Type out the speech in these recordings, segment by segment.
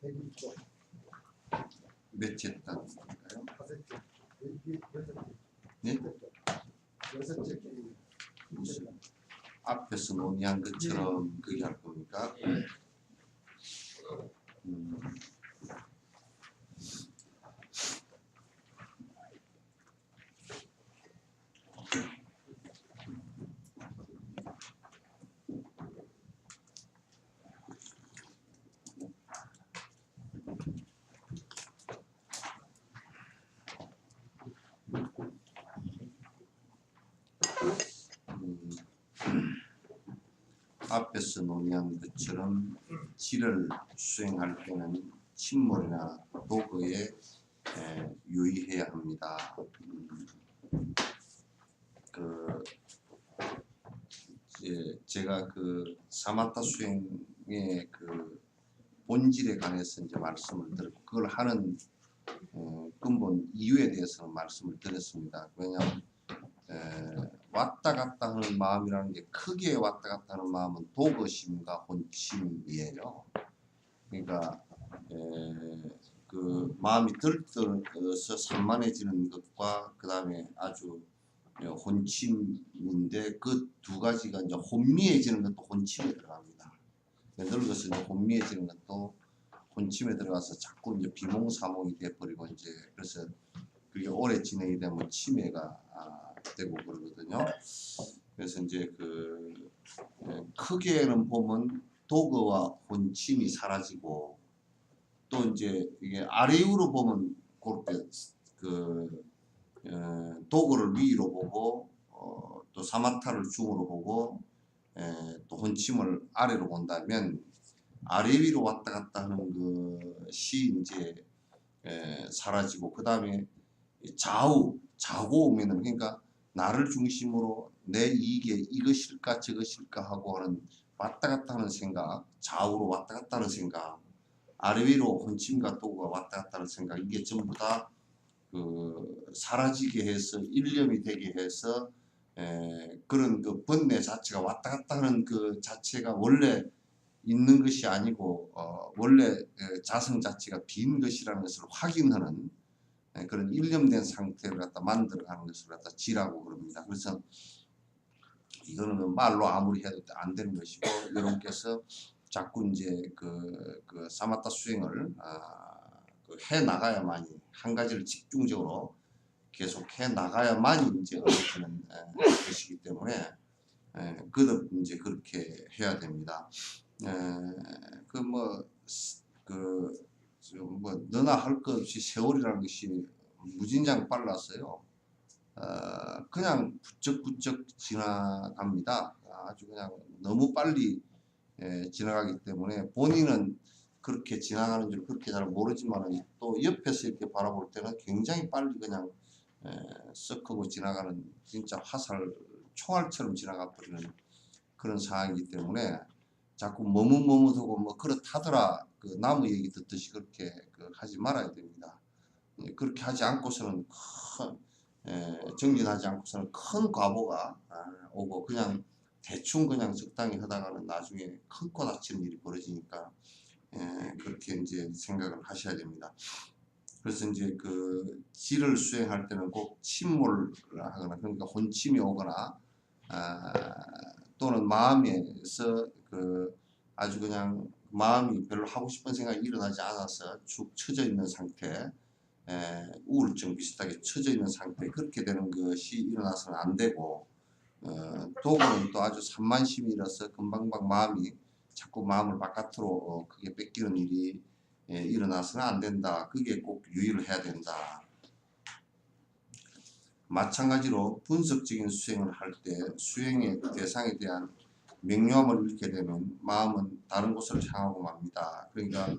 하겠습니다. 몇째 단인가요? 네? 무슨 앞에서 논의한 것처럼 그게 할 겁니까? 앞에서 논의한 것처럼 질을 수행할 때는 침몰이나 도거에 유의해야 합니다. 제가 그 사마타 수행의 그 본질에 관해서 이제 말씀을 드렸고, 그걸 하는 근본 이유에 대해서는 말씀을 드렸습니다. 왜냐하면 왔다 갔다 하는 마음이라는 게, 크게 왔다 갔다 하는 마음은 도거심과 혼침이에요. 그러니까 그 마음이 들떠서 산만해지는 것과 그 다음에 아주 혼침인데, 그 두 가지가 이제 혼미해지는 것도 혼침에 들어갑니다. 늙어서 이제 혼미해지는 것도 혼침에 들어가서 자꾸 이제 비몽사몽이 돼버리고, 이제 그래서 그게 오래 진행이 되면 치매가 되고 그러거든요. 그래서 이제 그 크게는 보면 도거와 혼침이 사라지고, 또 이제 이게 아래 위로 보면 그렇게 그 도거를 위로 보고 또 사마타를 중으로 보고 또 혼침을 아래로 본다면, 아래 위로 왔다 갔다 하는 것이 이제 사라지고, 그 다음에 좌고 오면은, 그러니까 나를 중심으로 내 이게 이것일까 저것일까 하고 하는 왔다 갔다 하는 생각, 좌우로 왔다 갔다 하는 생각, 아래 위로 혼침과 도가 왔다 갔다 하는 생각, 이게 전부 다 그 사라지게 해서 일념이 되게 해서 그런 그 번뇌 자체가 왔다 갔다 하는 그 자체가 원래 있는 것이 아니고 원래 자성 자체가 빈 것이라는 것을 확인하는 그런 일념된 상태를 갖다 만들어가는 것을 갖다 지라고 그럽니다. 그래서 이거는 말로 아무리 해도 안 되는 것이고, 여러분께서 자꾸 이제 그 사마타 수행을 해 나가야만이, 한 가지를 집중적으로 계속 해 나가야만이 이제 어려지는 것이기 때문에 그도 이제 그렇게 해야 됩니다. 너나 할 것 없이 세월이라는 것이 무진장 빨랐어요. 그냥 부쩍부쩍 지나갑니다. 아주 그냥 너무 빨리 지나가기 때문에 본인은 그렇게 지나가는 줄 그렇게 잘 모르지만, 또 옆에서 이렇게 바라볼 때는 굉장히 빨리 그냥 썩 하고 지나가는, 진짜 화살 총알처럼 지나가 버리는 그런 상황이기 때문에, 자꾸 머뭇머뭇하고 뭐 그렇다더라 그 나무 얘기 듣듯이 그렇게 하지 말아야 됩니다. 그렇게 하지 않고서는 정진하지 않고서는 큰 과보가 오고, 그냥 대충 그냥 적당히 하다가는 나중에 큰 코 다치는 일이 벌어지니까 그렇게 이제 생각을 하셔야 됩니다. 그래서 이제 그 질을 수행할 때는 꼭 침몰을 하거나, 그러니까 혼침이 오거나 또는 마음에서 그 아주 그냥 마음이 별로 하고 싶은 생각이 일어나지 않아서 축 처져 있는 상태, 우울증 비슷하게 처져 있는 상태, 그렇게 되는 것이 일어나서는 안 되고, 도구는 또 아주 산만심이라서 금방방 마음이 자꾸 마음을 바깥으로 크게 뺏기는 일이 일어나서는 안 된다. 그게 꼭 유의를 해야 된다. 마찬가지로 분석적인 수행을 할 때 수행의 대상에 대한 명료함을 잃게 되면 마음은 다른 곳을 향하고 맙니다. 그러니까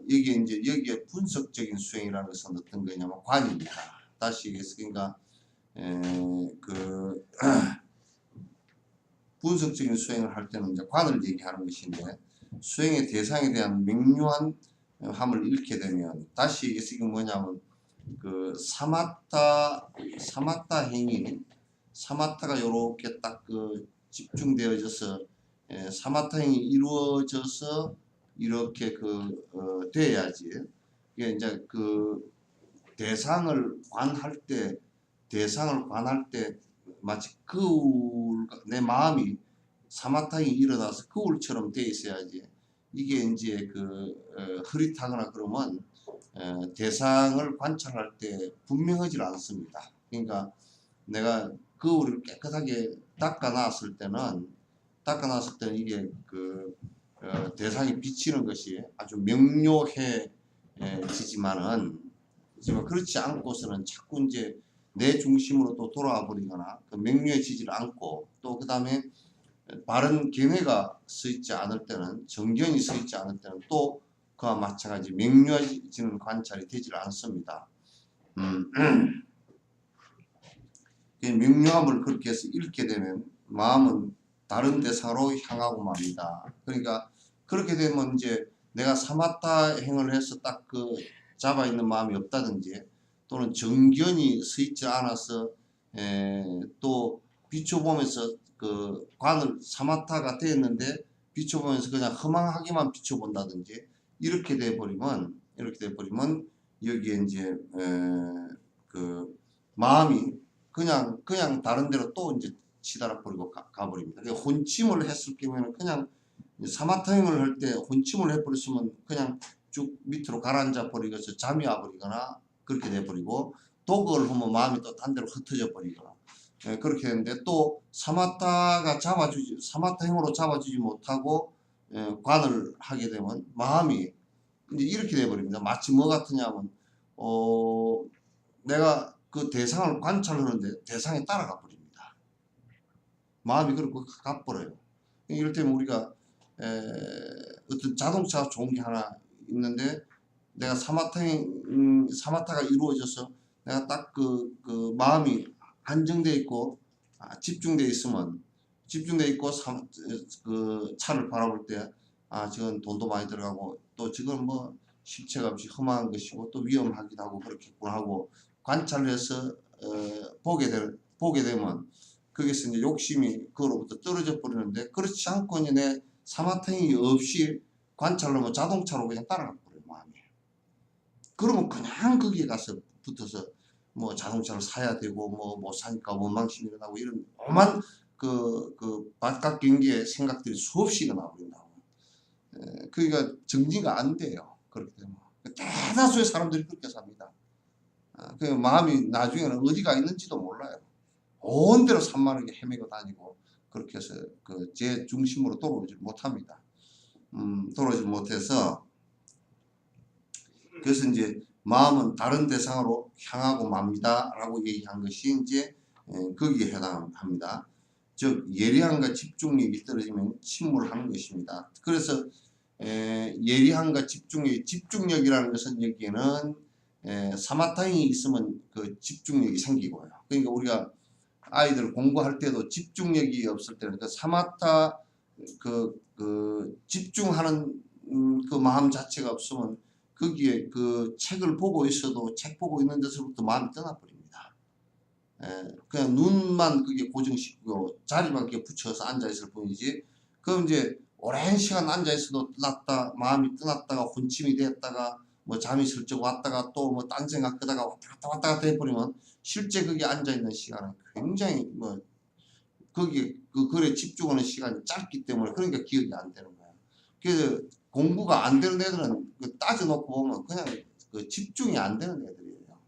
여기에 분석적인 수행이라는 것은 어떤 거냐면 관입니다. 다시 얘기했으니까 그 분석적인 수행을 할 때는 이제 관을 얘기하는 것인데, 수행의 대상에 대한 명료한 함을 잃게 되면, 다시 얘기해서 이게 뭐냐면 그 사마타 행위, 사마타가 요렇게 딱 그 집중되어져서 사마타행이 이루어져서 이렇게 돼야지. 이게 이제 대상을 관할 때 마치 내 마음이 사마타행이 일어나서 거울처럼 돼 있어야지. 이게 이제 흐릿하거나 그러면 대상을 관찰할 때 분명하지 않습니다. 그러니까 내가 거울을 깨끗하게 닦아놨을 때는 이게 대상이 비치는 것이 아주 명료해지지만은 그렇지 않고서는 자꾸 이제 내 중심으로 또 돌아와 버리거나 명료해지지를 않고, 또 그 다음에 바른 견해가 서 있지 않을 때는, 정견이 서 있지 않을 때는 또 그와 마찬가지 명료해지는 관찰이 되질 않습니다. 명료함을 그렇게 해서 잃게 되면 마음은 다른 대상으로 향하고 맙니다. 그러니까 그렇게 되면 이제 내가 사마타 행을 해서 딱 잡아 있는 마음이 없다든지, 또는 정견이 서 있지 않아서 또 비춰보면서 관을 사마타가 되었는데 비춰보면서 그냥 허망하게만 비춰본다든지, 이렇게 돼 버리면 여기에 이제 마음이 그냥 다른 데로 또 이제 치달아 버리고 가버립니다. 그러니까 혼침을 했을 경우에는 그냥 사마타행을 할 때 혼침을 해버렸으면 그냥 쭉 밑으로 가라앉아 버리고서 잠이 와 버리거나 그렇게 돼 버리고, 또 그걸 하면 마음이 또 딴 데로 흩어져 버리거나 그렇게 되는데, 또 사마타행으로 잡아주지 못하고 관을 하게 되면 마음이 이제 이렇게 돼 버립니다. 마치 뭐 같으냐면 내가 그 대상을 관찰하는데 대상에 따라가 버립니다. 마음이 그렇게 가버려요. 이럴 때면 우리가 어떤 자동차 좋은 게 하나 있는데, 내가 사마타가 이루어져서 내가 딱 마음이 안정돼 있고 집중돼 있으면, 차를 바라볼 때 저건 돈도 많이 들어가고 또 저건 뭐 실체가 없이 험한 것이고 또 위험하기도 하고 그렇겠구나 하고 관찰을 해서 보게 되면 거기서 이제 욕심이 그로부터 떨어져 버리는데, 그렇지 않고 이제 내 사마타행이 없이 관찰하면 자동차로 그냥 따라가 버려요, 마음이. 그러면 그냥 거기에 가서 붙어서 뭐 자동차를 사야 되고 뭐 못 사니까 원망심이 일어나고 이런 오만 바깥 경계의 생각들이 수없이 일어나 버린다고. 그러니까 정리가 안 돼요. 그렇게 되면 대다수의 사람들이 그렇게 삽니다. 그 마음이 나중에는 어디가 있는지도 몰라요. 온 데로 산만하게 헤매고 다니고 그렇게 해서 제 중심으로 돌아오지 못합니다. 돌아오지 못해서, 그래서 이제 마음은 다른 대상으로 향하고 맙니다 라고 얘기한 것이 이제 거기에 해당합니다. 즉 예리함과 집중력이 떨어지면 침몰하는 것입니다. 그래서 예리함과 집중력이라는 것은 여기에는 사마타행이 있으면 그 집중력이 생기고요. 그러니까 우리가 아이들 공부할 때도 집중력이 없을 때는 사마타 집중하는 그 마음 자체가 없으면 거기에 책을 보고 있어도 책 보고 있는 데서부터 마음이 떠나버립니다. 그냥 눈만 그게 고정시키고 자리만 그게 붙여서 앉아있을 뿐이지, 그럼 이제 오랜 시간 앉아있어도 마음이 떠났다가 혼침이 됐다가 뭐 잠이 슬쩍 왔다가 또 뭐 딴 생각 하다가 왔다 갔다 해버리면 실제 거기 앉아있는 시간은 굉장히 거기에 글에 집중하는 시간이 짧기 때문에 그러니까 기억이 안 되는 거예요. 그래서 공부가 안 되는 애들은 따져놓고 보면 그냥 집중이 안 되는 애들이에요.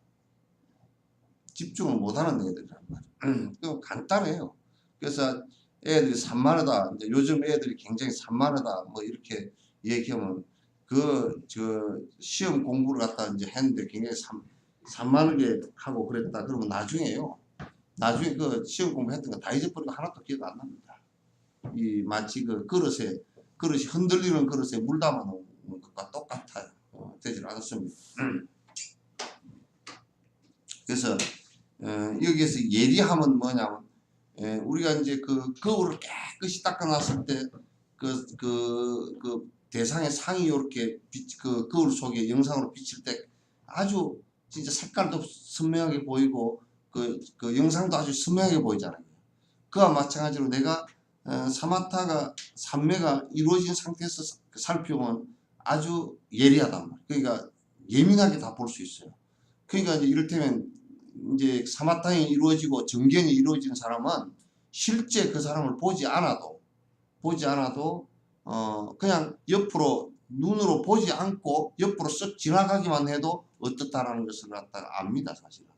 집중을 못하는 애들이란 말이에요. 간단해요. 그래서 애들이 산만하다, 이제 요즘 애들이 굉장히 산만하다 뭐 이렇게 얘기하면 시험 공부를 갖다 이제 했는데 굉장히 산만하게 하고 그랬다 그러면 나중에 시험 공부했던 거 다 잊어버리고 하나도 기억 안 납니다. 마치 그릇이 흔들리는 그릇에 물 담아 놓은 것과 똑같아요. 되질 않습니다. 그래서 여기에서 예리함은 뭐냐면 우리가 이제 거울을 깨끗이 닦아놨을 때 대상의 상이 이렇게 거울 속에 영상으로 비칠 때 아주 진짜 색깔도 선명하게 보이고 그 영상도 아주 선명하게 보이잖아요. 그와 마찬가지로 내가 사마타가 산매가 이루어진 상태에서 살펴보면 아주 예리하단 말이에요. 그러니까 예민하게 다 볼 수 있어요. 그러니까 이제 이를테면 이제 사마타이 이루어지고 정견이 이루어지는 사람은 실제 그 사람을 보지 않아도 그냥 옆으로 눈으로 보지 않고 옆으로 쓱 지나가기만 해도 어떻다라는 것을 갖다가 압니다, 사실은.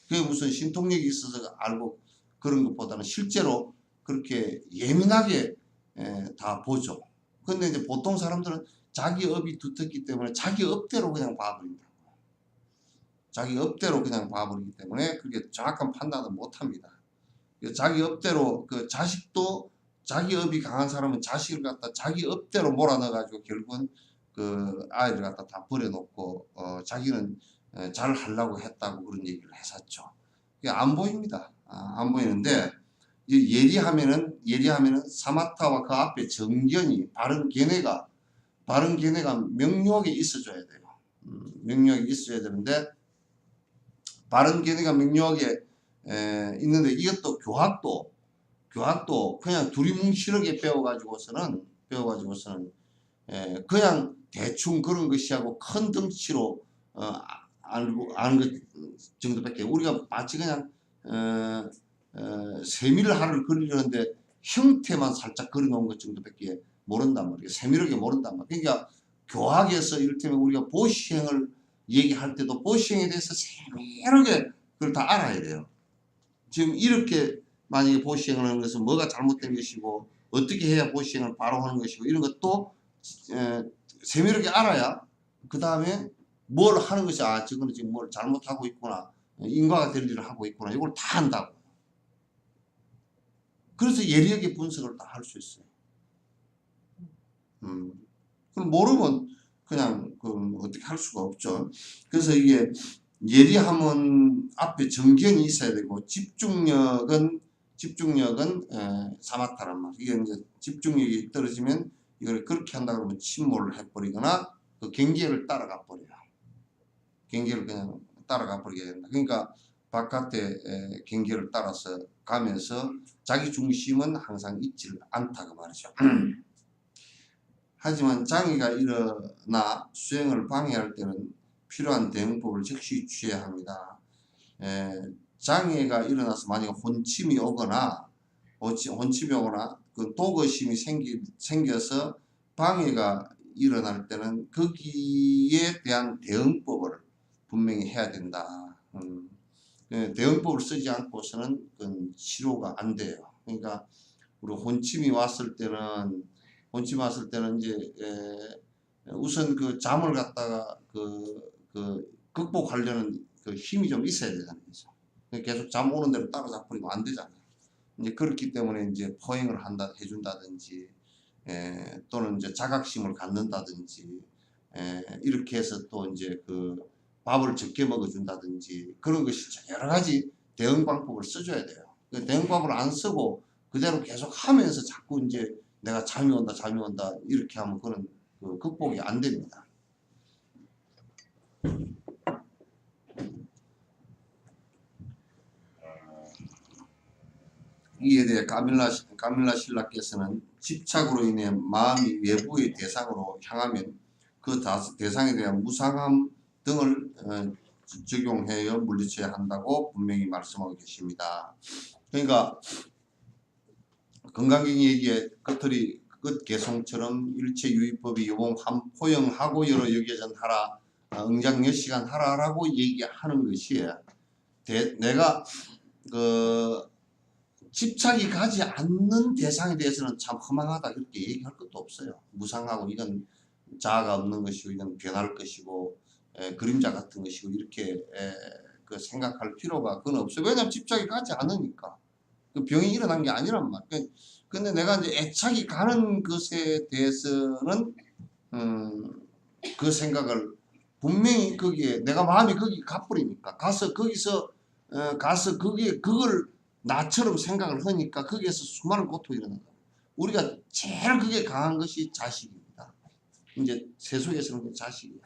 그게 무슨 신통력이 있어서 알고 그런 것보다는 실제로 그렇게 예민하게 다 보죠. 근데 이제 보통 사람들은 자기 업이 두텁기 때문에 자기 업대로 그냥 봐버린다. 자기 업대로 그냥 봐버리기 때문에 그렇게 정확한 판단을 못 합니다. 자기 업대로 그 자식도 자기 업이 강한 사람은 자식을 갖다 자기 업대로 몰아넣어가지고 결국은 그 아이를 갖다 다 버려놓고 자기는 잘 하려고 했다고 그런 얘기를 했었죠. 안 보입니다. 안 보이는데 예리하면은 사마타와 그 앞에 정견이 바른 견해가 명료하게 있어줘야 돼요. 명료하게 있어야 되는데 바른 견해가 명료하게 있는데 이것도 교학도 그냥 두리뭉실하게 배워가지고서는 그냥 대충 그런 것이하고 큰 덩치로 아는 것 정도밖에 우리가 마치 그냥 세밀하를 그리려는데 형태만 살짝 그려놓은 것 정도밖에 모른단 말이에요. 세밀하게 모른단 말이에요. 그러니까 교학에서 이를테면 우리가 보시행을 얘기할 때도 보시행에 대해서 세밀하게 그걸 다 알아야 돼요. 지금 이렇게 만약에 보시행을 하는 것은 뭐가 잘못된 것이고 어떻게 해야 보시행을 바로 하는 것이고 이런 것도 세밀하게 알아야 그 다음에 뭘 하는 것이 저거는 지금 뭘 잘못하고 있구나 인과가 될 일을 하고 있구나 이걸 다 한다고. 그래서 예리하게 분석을 다 할 수 있어요. 그럼 모르면 그냥 어떻게 할 수가 없죠. 그래서 이게 예리함은 앞에 정견이 있어야 되고 집중력은 사마타란 말이에요. 이게 이제 집중력이 떨어지면 이걸 그렇게 한다 그러면 침몰을 해버리거나 그 경계를 따라가 버려요. 경계를 그냥 따라가 버리게 된다. 그러니까 바깥에 경계를 따라서 가면서 자기 중심은 항상 있지를 않다고 말이죠. 하지만 장애가 일어나 수행을 방해할 때는 필요한 대응법을 즉시 취해야 합니다. 장애가 일어나서 만약 혼침이 오거나 그 도거심이 생겨서 방해가 일어날 때는 거기에 대한 대응법을 분명히 해야 된다. 대응법을 쓰지 않고서는 그건 치료가 안 돼요. 그러니까 우리 혼침이 왔을 때는 이제 우선 그 잠을 갖다가 극복하려는 그 힘이 좀 있어야 되잖아요. 계속 잠 오는 대로 따라잡으면 안 되잖아요. 이제 그렇기 때문에 이제 포행을 해준다든지 또는 이제 자각심을 갖는다든지 이렇게 해서 또 이제 그 밥을 적게 먹어준다든지 그런 것이 여러 가지 대응 방법을 써줘야 돼요. 그 대응 방법을 안 쓰고 그대로 계속 하면서 자꾸 이제 내가 잠이 온다 이렇게 하면 그건 극복이 안 됩니다. 이에 대해 까밀라 신라께서는 집착으로 인해 마음이 외부의 대상으로 향하면 그 대상에 대한 무상함 등을 적용하여 물리쳐야 한다고 분명히 말씀하고 계십니다. 그러니까 건강경이 얘기에 끝 개송처럼 일체유의법이 요범 포용하고 여러 여겨전 하라 응장 몇 시간 하라라고 얘기하는 것이 내가 집착이 가지 않는 대상에 대해서는 참 허망하다 이렇게 얘기할 것도 없어요. 무상하고 이건 자아가 없는 것이고 이건 변할 것이고 그림자 같은 것이고 이렇게 생각할 필요가 그건 없어요. 왜냐하면 집착이 가지 않으니까. 그 병이 일어난 게 아니란 말이에요. 근데 내가 이제 애착이 가는 것에 대해서는 그 생각을 분명히 거기에 내가 마음이 거기 가버리니까 가서 그걸 나처럼 생각을 하니까 거기에서 수많은 고통이 일어난다. 우리가 제일 그게 강한 것이 자식입니다. 이제 세속에서는 자식이야.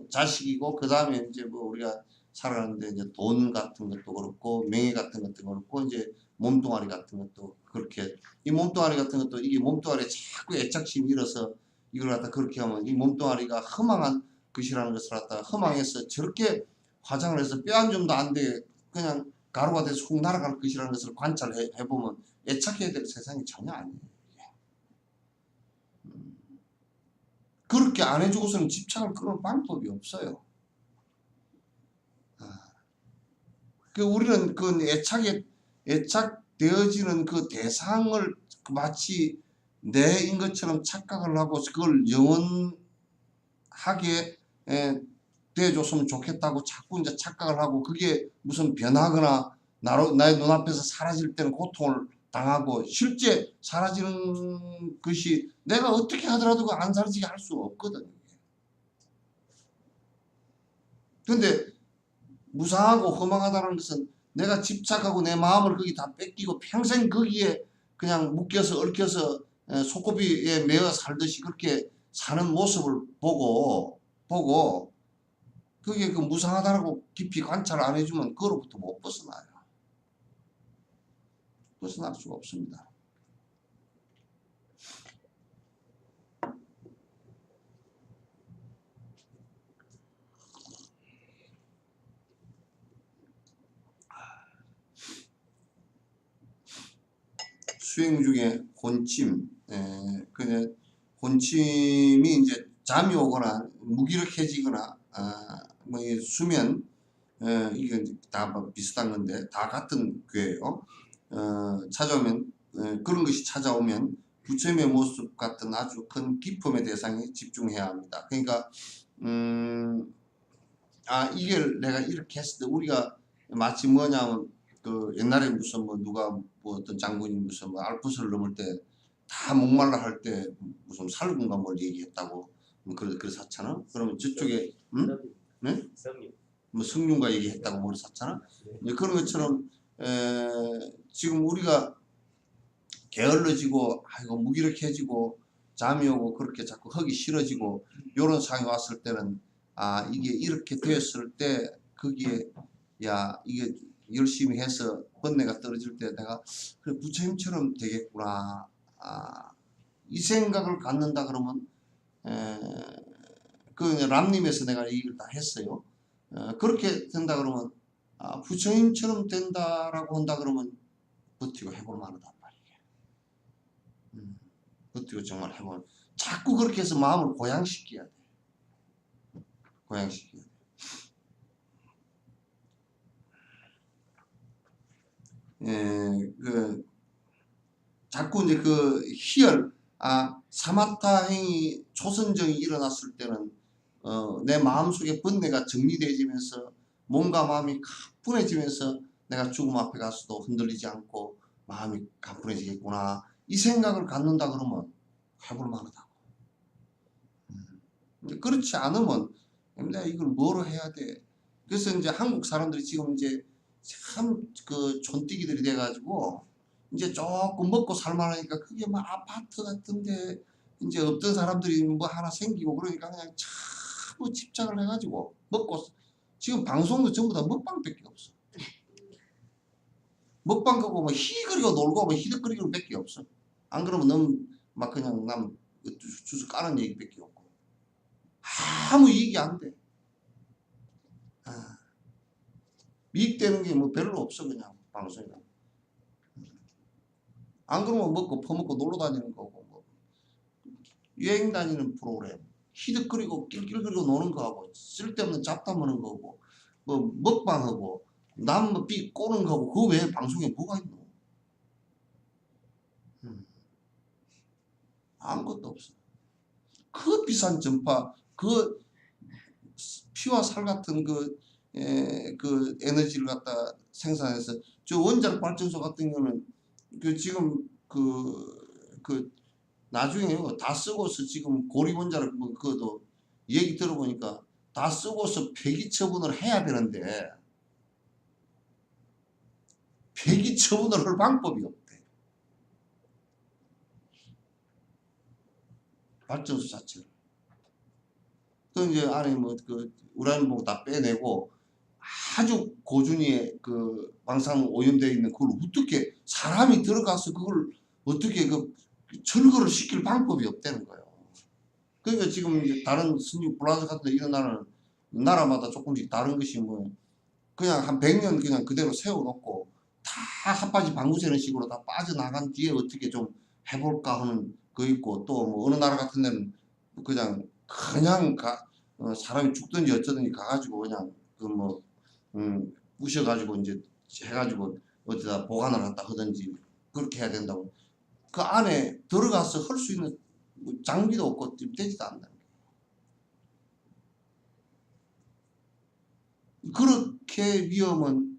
자식이고 그 다음에 이제 뭐 우리가 살아가는데 이제 돈 같은 것도 그렇고 명예 같은 것도 그렇고 이제 몸뚱아리 같은 것도 그렇게 이 몸뚱아리 같은 것도 이게 몸뚱아리에 자꾸 애착심이 일어서 이걸 갖다 그렇게 하면 이 몸뚱아리가 허망한 것이라는 것을 갖다가 허망해서 저렇게 화장을 해서 뼈 한 점도 안 돼 그냥 가루가 돼서 훅 날아갈 것이라는 것을 관찰해 보면 애착해야 될 세상이 전혀 아니에요. 그렇게 안 해주고서는 집착을 끊을 방법이 없어요. 그 우리는 그 애착되어지는 그 대상을 마치 내인 것처럼 착각을 하고 그걸 영원하게 돼줬으면 좋겠다고 자꾸 이제 착각을 하고 그게 무슨 변하거나 나의 눈앞에서 사라질 때는 고통을 당하고 실제 사라지는 것이 내가 어떻게 하더라도 안 사라지게 할 수 없거든요. 근데 무상하고 허망하다는 것은 내가 집착하고 내 마음을 거기 다 뺏기고 평생 거기에 그냥 묶여서 얽혀서 소고비에 매어 살듯이 그렇게 사는 모습을 보고 그게 그 무상하다라고 깊이 관찰 안 해주면 그로부터 못 벗어나요. 벗어날 수가 없습니다. 수행 중에 혼침, 그냥 혼침이 이제 잠이 오거나 무기력해지거나 뭐 수면 이게 다 비슷한 건데 다 같은 거예요. 찾아오면 그런 것이 찾아오면 부처님의 모습 같은 아주 큰 기품의 대상에 집중해야 합니다. 그러니까 이게 내가 이렇게 했을 때 우리가 마치 뭐냐면 그 옛날에 무슨 뭐 누가 뭐 어떤 장군이 무슨 뭐 알프스를 넘을 때 다 목말라 할 때 무슨 살군가 뭘 얘기했다고 뭐 그랬었잖아. 그러면 저쪽에 네? 뭐 성륜가 얘기했다고 뭘 샀잖아. 그런 것처럼 지금 우리가 게을러지고 아이고 무기력해지고 잠이 오고 그렇게 자꾸 하기 싫어지고 이런 상황이 왔을 때는 이게 이렇게 되었을 때 거기에 이게 열심히 해서 번뇌가 떨어질 때 내가 그래 부처님처럼 되겠구나 이 생각을 갖는다 그러면 그 람님에서 내가 얘기를 다 했어요. 그렇게 된다 그러면 부처님처럼 된다라고 한다 그러면 버티고 해볼 만하단 말이에요. 버티고 정말 해볼 자꾸 그렇게 해서 마음을 고양시켜야 돼. 고양시켜야 돼. 자꾸 이제 그 희열, 사마타 행위 초선정이 일어났을 때는 내 마음속에 번뇌가 정리되어지면서 몸과 마음이 가뿐해지면서 내가 죽음 앞에 가서도 흔들리지 않고 마음이 가뿐해지겠구나 이 생각을 갖는다 그러면 해볼 만하다고. 그렇지 않으면 내가 이걸 뭐로 해야 돼. 그래서 이제 한국 사람들이 지금 이제 참 그 촌띠기들이 돼가지고 이제 조금 먹고 살만하니까 그게 막 아파트 같은데 이제 없던 사람들이 뭐 하나 생기고 그러니까 그냥 참 집착을 해가지고 먹고 지금 방송도 전부 다 먹방밖에 없어. 먹방 끄고 뭐 희거리고 놀고 뭐 희덕거리고 밖에 없어. 안 그러면 너무 막 그냥 남 주스 까는 얘기밖에 없고 아무 이익이 안 돼. 이익되는 게 뭐 별로 없어 그냥 방송에. 안 그러면 먹고 퍼먹고 놀러 다니는 거고 뭐 여행 다니는 프로그램 희득거리고 낄낄거리고 노는 거하고 쓸데없는 잡담 하는 거고 뭐 먹방하고 남 뭐 삐 꼬는 거하고 그 외에 방송에 뭐가 있노? 아무것도 없어. 그 비싼 전파 그 피와 살 같은 그 에너지를 갖다 생산해서 저 원자력 발전소 같은 경우는 그 지금 그 나중에 다 쓰고서 지금 고리 원자력 뭐 그것도 얘기 들어보니까 다 쓰고서 폐기 처분을 해야 되는데 폐기 처분을 할 방법이 없대. 발전소 자체를. 그 이제 안에 뭐 그 우라늄 보고 다 빼내고 아주 고준위에 그 방사능 오염되어 있는 그걸 어떻게 사람이 들어가서 그걸 어떻게 그 철거를 시킬 방법이 없다는 거예요. 그러니까 지금 이제 다른 선진 프랑스 같은 데 이런 나라마다 조금씩 다른 것이 뭐 그냥 한 100년 그냥 그대로 세워놓고 다 핫바지 방구새는 식으로 다 빠져나간 뒤에 어떻게 좀 해볼까 하는 거 있고 또 뭐 어느 나라 같은 데는 그냥 사람이 죽든지 어쩌든지 가가지고 그냥 그 뭐 부셔가지고 이제 해가지고 어디다 보관을 갖다 하든지 그렇게 해야 된다고. 그 안에 들어가서 할 수 있는 뭐 장비도 없고 되지도 않는다. 그렇게 위험은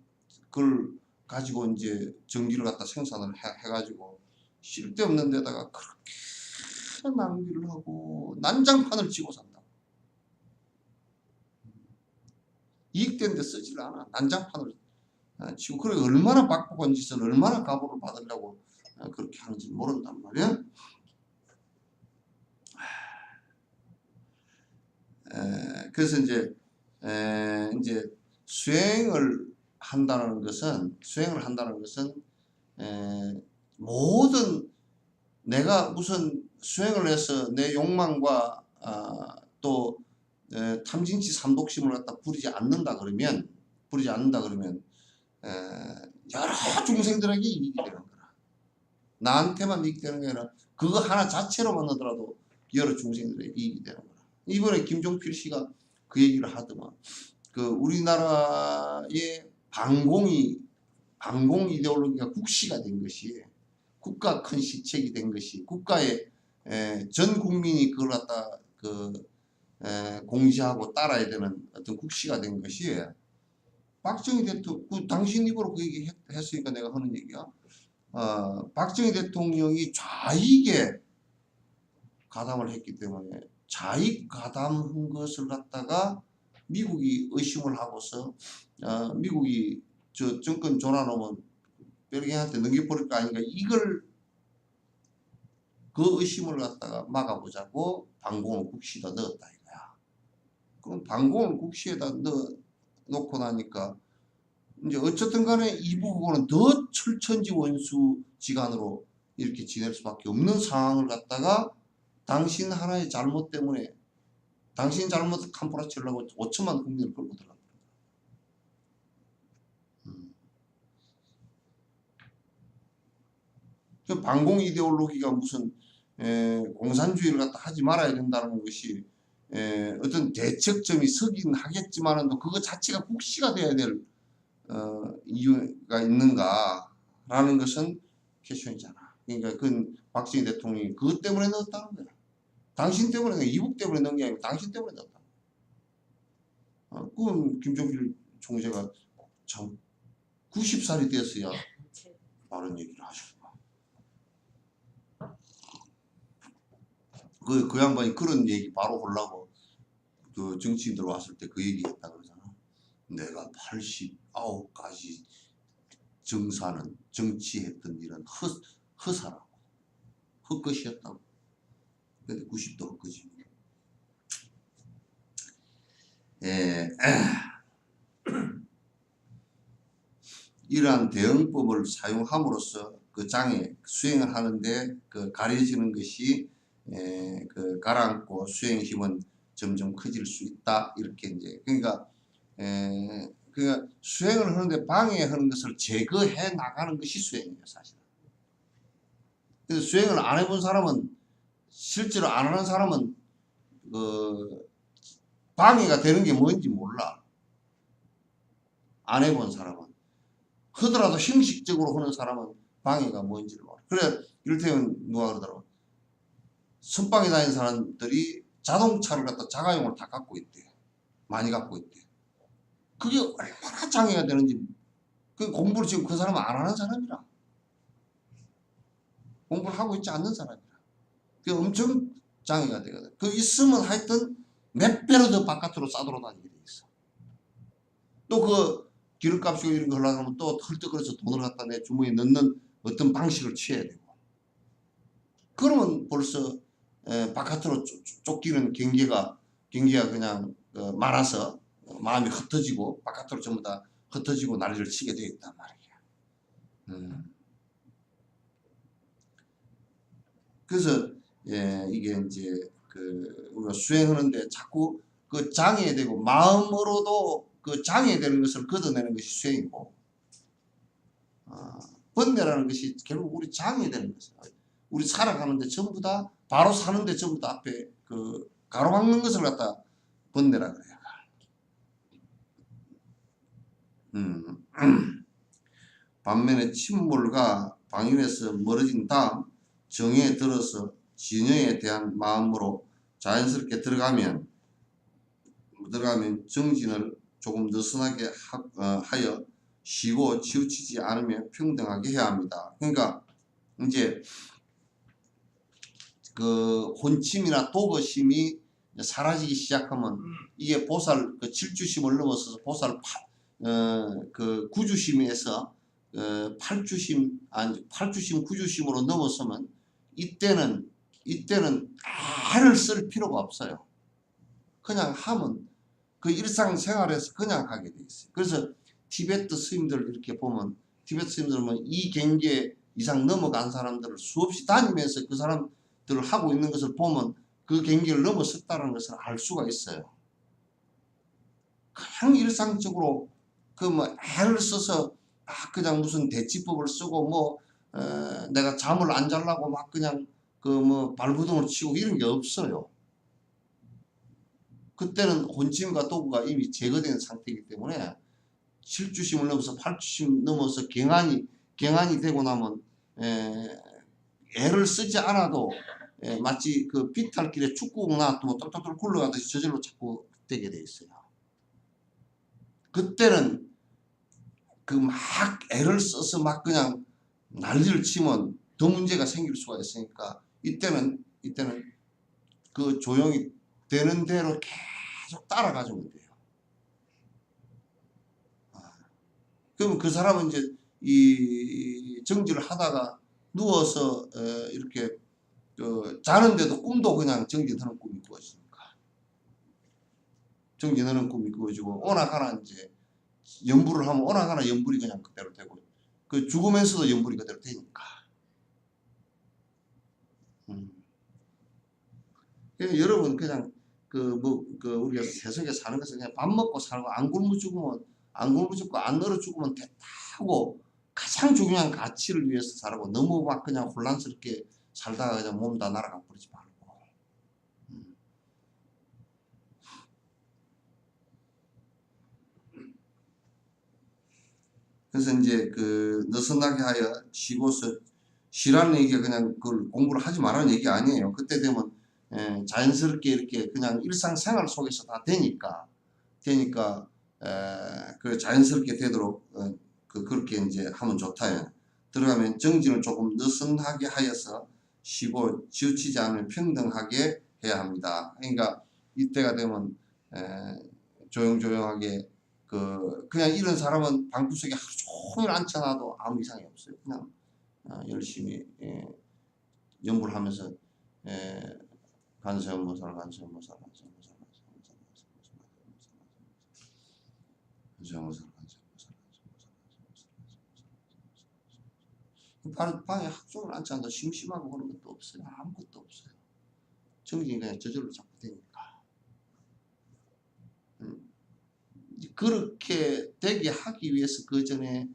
그걸 가지고 이제 전기를 갖다 생산을 해가지고 쓸데없는 데다가 그렇게 낭비를 하고 난장판을 치고 산다. 이익되는데 쓰질 않아. 난장판을 치고 그래 얼마나 박복한 짓을 얼마나 가보를 받으려고 그렇게 하는지 모른단 말이야. 그래서 이제 수행을 한다는 것은 모든 내가 무슨 수행을 해서 내 욕망과 또 탐진치 삼독심을 갖다 부리지 않는다 그러면 여러 중생들에게 이익이 되는 거라. 나한테만 이익이 되는 게 아니라 그거 하나 자체로만 하더라도 여러 중생들에게 이익이 되는 거라. 이번에 김종필 씨가 그 얘기를 하더만 그 우리나라의 방공 이데올로기가 국시가 된 것이 국가 큰 시책이 된 것이 국가의 전 국민이 그걸 갖다 공시하고 따라야 되는 어떤 국시가 된 것이 박정희 대통령 당신 입으로 그 얘기 했으니까 내가 하는 얘기야. 박정희 대통령이 좌익에 가담을 했기 때문에 좌익 가담한 것을 갖다가 미국이 의심을 하고서 미국이 저 정권 전환하면 베르긴한테 넘겨버릴 거 아닌가 이걸 그 의심을 갖다가 막아보자고 방공을 국시에다 넣었다 이거야. 그럼 방공을 국시에다 넣고 나니까 이제 어쨌든 간에 이 부분은 더 철천지 원수지간으로 이렇게 지낼 수밖에 없는 상황을 갖다가 당신 하나의 잘못 때문에 당신 잘못 캄프라치려고 5천만 국민을 끌고 들어갑니다. 그 방공 이데올로기가 무슨 공산주의를 갖다 하지 말아야 된다는 것이 어떤 대척점이 서긴 하겠지만은 그거 자체가 국시가 돼야 될 이유가 있는가라는 것은 퀘션이잖아. 그러니까 그 박정희 대통령이 그것 때문에 넣었다는 거야. 당신 때문에 이북 때문에 넣은 게 아니고 당신 때문에 넣었다. 그건 김종필 총재가 참 90살이 됐어야 바른 얘기를 하셨구나. 그 양반이 그런 얘기 바로 하려고 그 정치인들 왔을 때 그 얘기 했다 그러잖아. 내가 89가지 정사는 정치했던 일은 허사라고. 헛것이었다고. 근데 90도 헛것이. 이러한 대응법을 사용함으로써 그 장애 수행을 하는데 그 가려지는 것이 그 가라앉고 수행 힘은 점점 커질 수 있다 이렇게 이제 그러니까 수행을 하는데 방해하는 것을 제거해 나가는 것이 수행이에요 사실. 그래서 수행을 안 해본 사람은 실제로 안 하는 사람은 그 방해가 되는 게 뭔지 몰라. 안 해본 사람은. 하더라도 형식적으로 하는 사람은 방해가 뭔지를 몰라. 그래 이를테면 누가 그러더라고. 선방에 다니는 사람들이 자동차를 갖다 자가용을 다 갖고 있대. 많이 갖고 있대. 그게 얼마나 장애가 되는지. 그 공부를 지금 그 사람은 안 하는 사람이라. 공부를 하고 있지 않는 사람이라. 그게 엄청 장애가 되거든. 그 있으면 하여튼 몇 배로 더 바깥으로 싸돌아다니게 돼 있어. 또 그 기름값이고 이런 거 하려면 또 헐떡거려서 돈을 갖다 내 주머니에 넣는 어떤 방식을 취해야 되고. 그러면 벌써 바깥으로 쫓기는 경계가 그냥 많아서 마음이 흩어지고 바깥으로 전부 다 흩어지고 난리를 치게 되어 있단 말이에요. 그래서 이게 이제 우리가 수행하는데 자꾸 그 장애되고 마음으로도 그 장애되는 것을 걷어내는 것이 수행이고 번뇌라는 것이 결국 우리 장애되는 것이에요. 우리 살아가는데 전부 다 바로 사는데 전부 다 앞에 그 가로막는 것을 갖다 번뇌라 그래요. 반면에 침몰과 방임에서 멀어진 다음 정에 들어서 진여에 대한 마음으로 자연스럽게 들어가면 정진을 조금 느슨하게 하여 쉬고 치우치지 않으며 평등하게 해야 합니다. 그러니까 이제 그 혼침이나 도거심이 사라지기 시작하면 이게 보살 그 7주심을 넘어서서 보살 그 9주심에서 8주심 9주심으로 넘어서면 이때는 애를 쓸 필요가 없어요. 그냥 하면 그 일상생활에서 그냥 하게 돼 있어요. 그래서 티베트 스님들 이렇게 보면 티베트 스님들은 이 경계 이상 넘어간 사람들을 수없이 다니면서 그 사람들을 하고 있는 것을 보면 그 경계를 넘어섰다는 것을 알 수가 있어요. 그냥 일상적으로 그 뭐 애를 써서 그냥 무슨 대치법을 쓰고 내가 잠을 안 자려고 막 그냥 그 뭐 발부동을 치고 이런 게 없어요. 그때는 혼침과 도구가 이미 제거된 상태이기 때문에 7주심을 넘어서 8주심 넘어서 경안이 되고 나면 애를 쓰지 않아도 마치 그 비탈길에 축구공 나왔더니 똘똘똘 굴러가듯이 저절로 자꾸 되게 돼 있어요. 그때는 그 막 애를 써서 막 그냥 난리를 치면 더 문제가 생길 수가 있으니까 이때는 그 조용히 되는 대로 계속 따라가주면 돼요. 그러면 그 사람은 이제 이 정지를 하다가 누워서 이렇게 자는데도 꿈도 그냥 정진하는 꿈이 꾸어지니까 정진하는 꿈이 꾸어지고 오나가나 이제 연불을 하면 오나가나 연불이 그냥 그대로 되고 그 죽으면서도 연불이 그대로 되니까. 여러분 그냥 우리가 세상에 사는 것은 그냥 밥 먹고 살고 안 굶어 죽고 안 얼어 죽으면 됐다고 가장 중요한 가치를 위해서 살고 너무 막 그냥 혼란스럽게 살다가 그냥 몸 다 날아가 버리지 말고. 그래서 이제 그 느슨하게 하여 쉬고서 쉬라는 얘기가 그냥 그걸 공부를 하지 말라는 얘기 아니에요. 그때 되면 자연스럽게 이렇게 그냥 일상생활 속에서 다 되니까 그 자연스럽게 되도록 그렇게 이제 하면 좋다요. 들어가면 정진을 조금 느슨하게 하여서 쉬고 지우치지 않으면 평등하게 해야 합니다. 그러니까 이때가 되면 조용조용하게 그냥 이런 사람은 방구석에 하루 종일 앉혀놔도 아무 이상이 없어요. 그냥 열심히 연구를 하면서 간세음모살 방에 하루 종일 앉혀놔도 심심하고 그런 것도 없어요. 아무것도 없어요. 정신이 그냥 저절로 자꾸 되니까. 그렇게 되게 하기 위해서 그 전에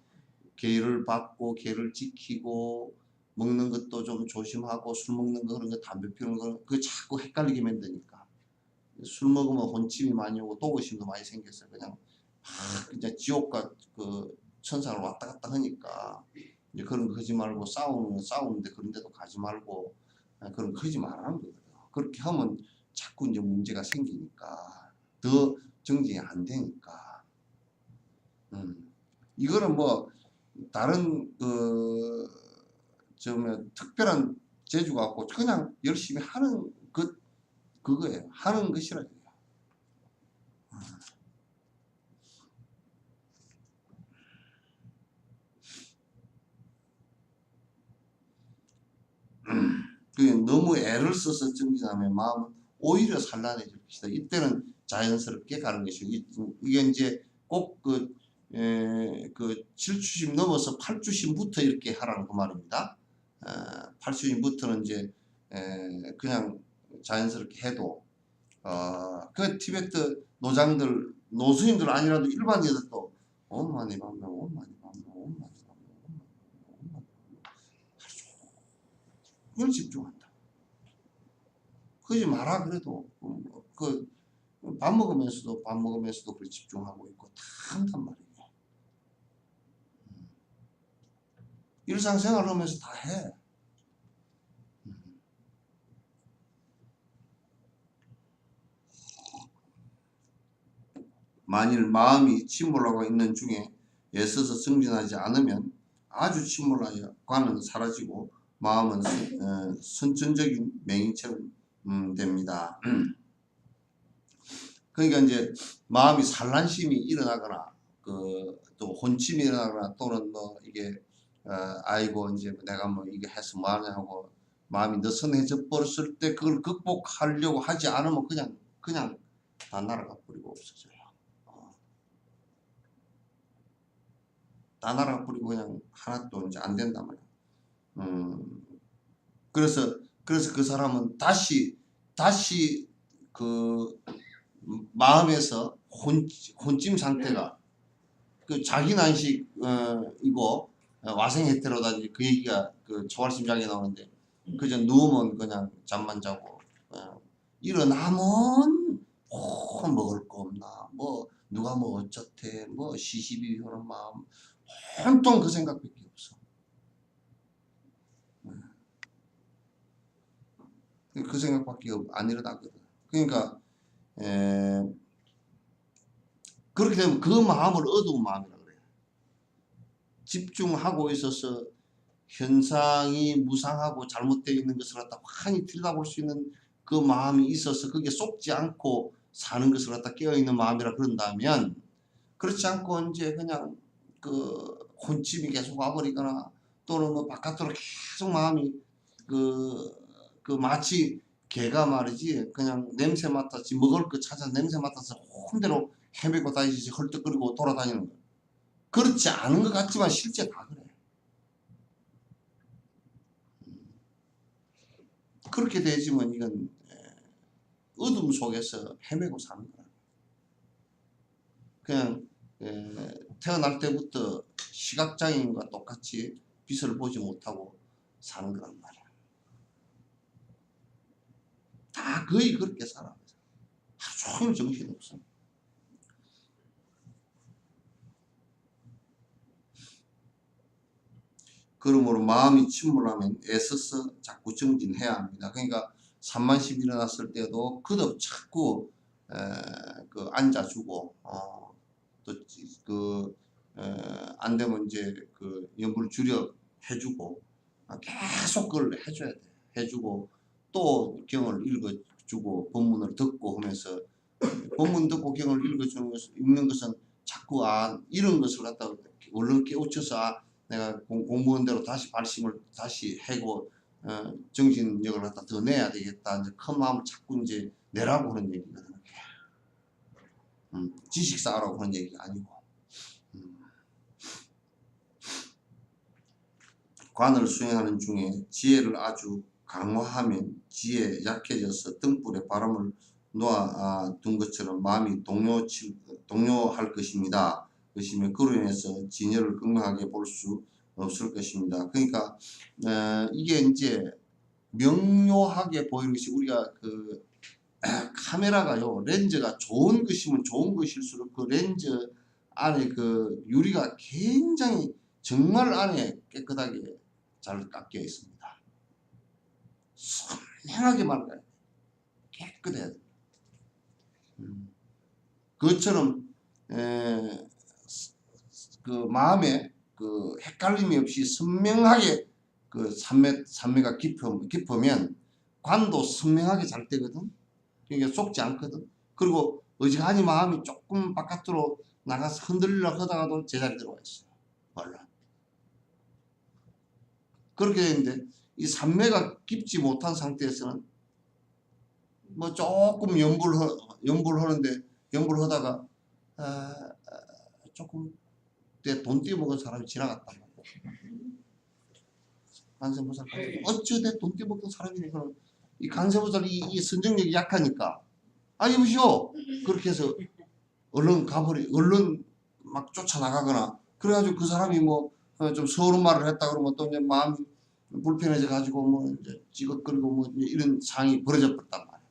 계율을 받고 계율을 지키고 먹는 것도 좀 조심하고 술 먹는 거 그런 거 담배 피우는 거 그거 자꾸 헷갈리게 만드니까 술 먹으면 혼침이 많이 오고 도구심도 많이 생겨서 그냥 지옥과 그 천상을 왔다 갔다 하니까 이제 그런 거 하지 말고 싸우는데 그런 데도 가지 말고 그런 거 하지 말라는 거거든요. 그렇게 하면 자꾸 이제 문제가 생기니까 더 정진이 안 되니까 이거는 뭐 다른 특별한 재주가 없고 그냥 열심히 하는 그거예요. 하는 것이라 해요. 너무 애를 써서 정진하면 마음은 오히려 산란해질 것이다. 이때는 자연스럽게 가는 것이고 이게 이제 꼭 그 7주심 넘어서 8주심부터 이렇게 하라는 그 말입니다. 8주심부터는 이제 그냥 자연스럽게 해도 그 티베트 노장들 노수인들 아니라도 일반인들도 엄마니 밤에 엄마니 밤에 엄마니 밤에 엄마니 이걸 집중한다. 그러지 마라 그래도 밥 먹으면서도 그걸 집중하고 있고 다 한단 말이에요. 일상생활 하면서 다 해. 만일 마음이 침몰하고 있는 중에 애써서 승진하지 않으면 아주 침몰하여 관은 사라지고 마음은 선천적인 맹인처럼 됩니다. 그러니까 이제 마음이 산란심이 일어나거나 또 혼침이 일어나거나 또는 뭐 이게 아이고 이제 내가 뭐 이게 해서 뭐하냐 하고 마음이 느슨해져 버렸을 때 그걸 극복하려고 하지 않으면 그냥 다 날아가 버리고 없어져요. 다 날아가 버리고 그냥 하나도 이제 안 된단 말이야. 그래서 그 사람은 다시 그 마음에서 혼찜 상태가 그 자기 난식이고 와생 헤테로다지 그 얘기가 그 초월심장에 나오는데 그저 누우면 그냥 잠만 자고 일어나면 먹을 거 없나 뭐 누가 뭐 어쩌대 뭐 시시비비하는 마음 온통 그 생각밖에 없어. 그 생각밖에 안 일어나거든. 그러니까 그렇게 되면 그 마음을 어두운 마음이라고 그래요. 집중하고 있어서 현상이 무상하고 잘못되어 있는 것을 갖다 환히 들여다볼 수 있는 그 마음이 있어서 그게 속지 않고 사는 것을 갖다 깨어있는 마음이라 그런다면 그렇지 않고 이제 그냥 그 혼침이 계속 와버리거나 또는 뭐 바깥으로 계속 마음이 마치 개가 말이지 그냥 냄새 맡았지 먹을 거 찾아서 냄새 맡아서 혼대로 헤매고 다니지 헐떡거리고 돌아다니는 거. 그렇지 않은 것 같지만 실제 다 그래. 그렇게 되지만 이건 어둠 속에서 헤매고 사는 거야. 그냥 태어날 때부터 시각장애인과 똑같이 빛을 보지 못하고 사는 거란 말이야. 다 거의 그렇게 살아. 하루 종일 정신없어. 그러므로 마음이 침몰하면 애써서 자꾸 정진해야 합니다. 그러니까 산만심 일어났을 때도 그도 자꾸 앉아주고 또 안 되면 이제 염불 주력 해주고 계속 그걸 해줘야 돼. 해주고 또 경을 읽어주고 본문을 듣고 하면서 본문 듣고 경을 읽는 것은 자꾸 이런 것을 갖다가 얼른 깨우쳐서 내가 공부한 대로 다시 발심을 다시 해고 정신력을 갖다 더 내야 되겠다. 이제 큰 마음을 자꾸 이제 내라고 하는 얘기거든요. 지식 쌓으라고 하는 얘기가 아니고. 관을 수행하는 중에 지혜를 아주 강화하면 지혜 약해져서 등불에 바람을 놓아둔 것처럼 마음이 동요할 것입니다. 그로 인해서 진여를 건강하게 볼 수 없을 것입니다. 그러니까 이게 이제 명료하게 보이는 것이 우리가 카메라가요 렌즈가 좋은 것이면 좋은 것일수록 그 렌즈 안에 그 유리가 굉장히 정말 안에 깨끗하게 잘 깎여 있습니다. 선명하게 말해요. 깨끗해야 돼. 그것처럼 그 마음에 그 헷갈림이 없이 선명하게 그 삼매가 깊으면 관도 선명하게 잘 되거든. 그러니까 속지 않거든. 그리고 어지간히 마음이 조금 바깥으로 나가서 흔들리려고 하다가도 제자리 들어와 있어요. 원래. 그렇게 되는데 이 삼매가 깊지 못한 상태에서는 뭐 조금 연불하는데 연불하다가 조금 내 돈 떼먹은 사람이 지나갔다. 간세보살 어찌 내 돈 떼먹던 사람이니. 그럼 이 간세보살이 이 선정력이 약하니까 여보시오 그렇게 해서 얼른 얼른 막 쫓아나가거나 그래가지고 그 사람이 뭐 좀 서운한 말을 했다 그러면 또 이제 마음이 불편해져 가지고 뭐 이제 찌긋거리고 뭐 이런 상황이 벌어져 버렸단 말이야.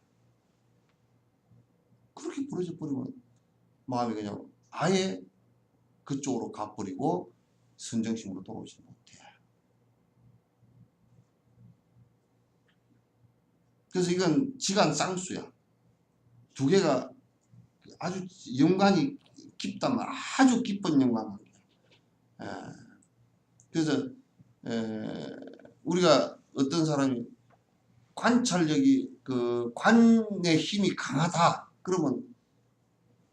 그렇게 벌어져 버리면 마음이 그냥 아예 그쪽으로 가버리고 선정심으로 돌아오지 못해. 그래서 이건 지간 쌍수야. 두 개가 아주 연관이 깊다면 아주 깊은 연관관계. 그래서 우리가 어떤 사람이 관찰력이 그 관의 힘이 강하다 그러면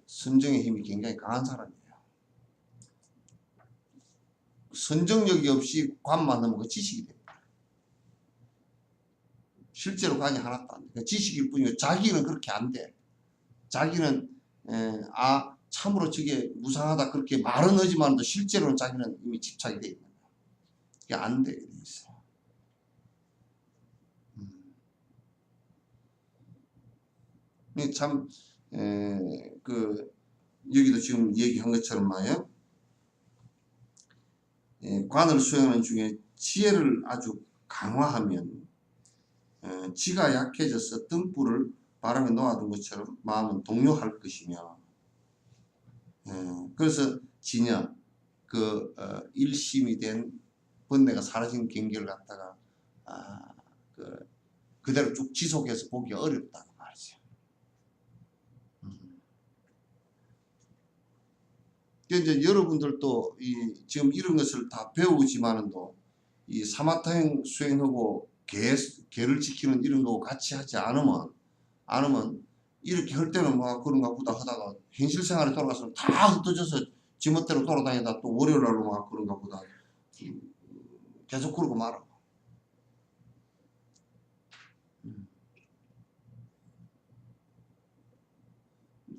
선정의 힘이 굉장히 강한 사람이에요. 선정력이 없이 관만 하면 그 지식이 됩니다. 실제로 관이 하나도 안 돼. 그러니까 지식일 뿐이고 자기는 그렇게 안 돼. 자기는 참으로 저게 무상하다 그렇게 말은 하지만 실제로는 자기는 이미 집착이 돼 있는 거야. 이게 안 되게 돼 있어요. 참 여기도 지금 얘기한 것처럼 말이에요. 관을 수행하는 중에 지혜를 아주 강화하면 지가 약해져서 등불을 바람에 놓아둔 것처럼 마음은 동요할 것이며 그래서 진여 일심이 된 번뇌가 사라진 경계를 갖다가 그대로 쭉 지속해서 보기가 어렵다고 말이죠. 이제 여러분들도 지금 이런 것을 다 배우지만은도 이 사마타행 수행하고 계를 지키는 이런 거 같이 하지 않으면 이렇게 할 때는 막 그런가 보다 하다가 현실 생활에 돌아가서는 다 흩어져서 지멋대로 돌아다니다 또 월요일 날로 막 그런가 보다 계속 그러고 말아.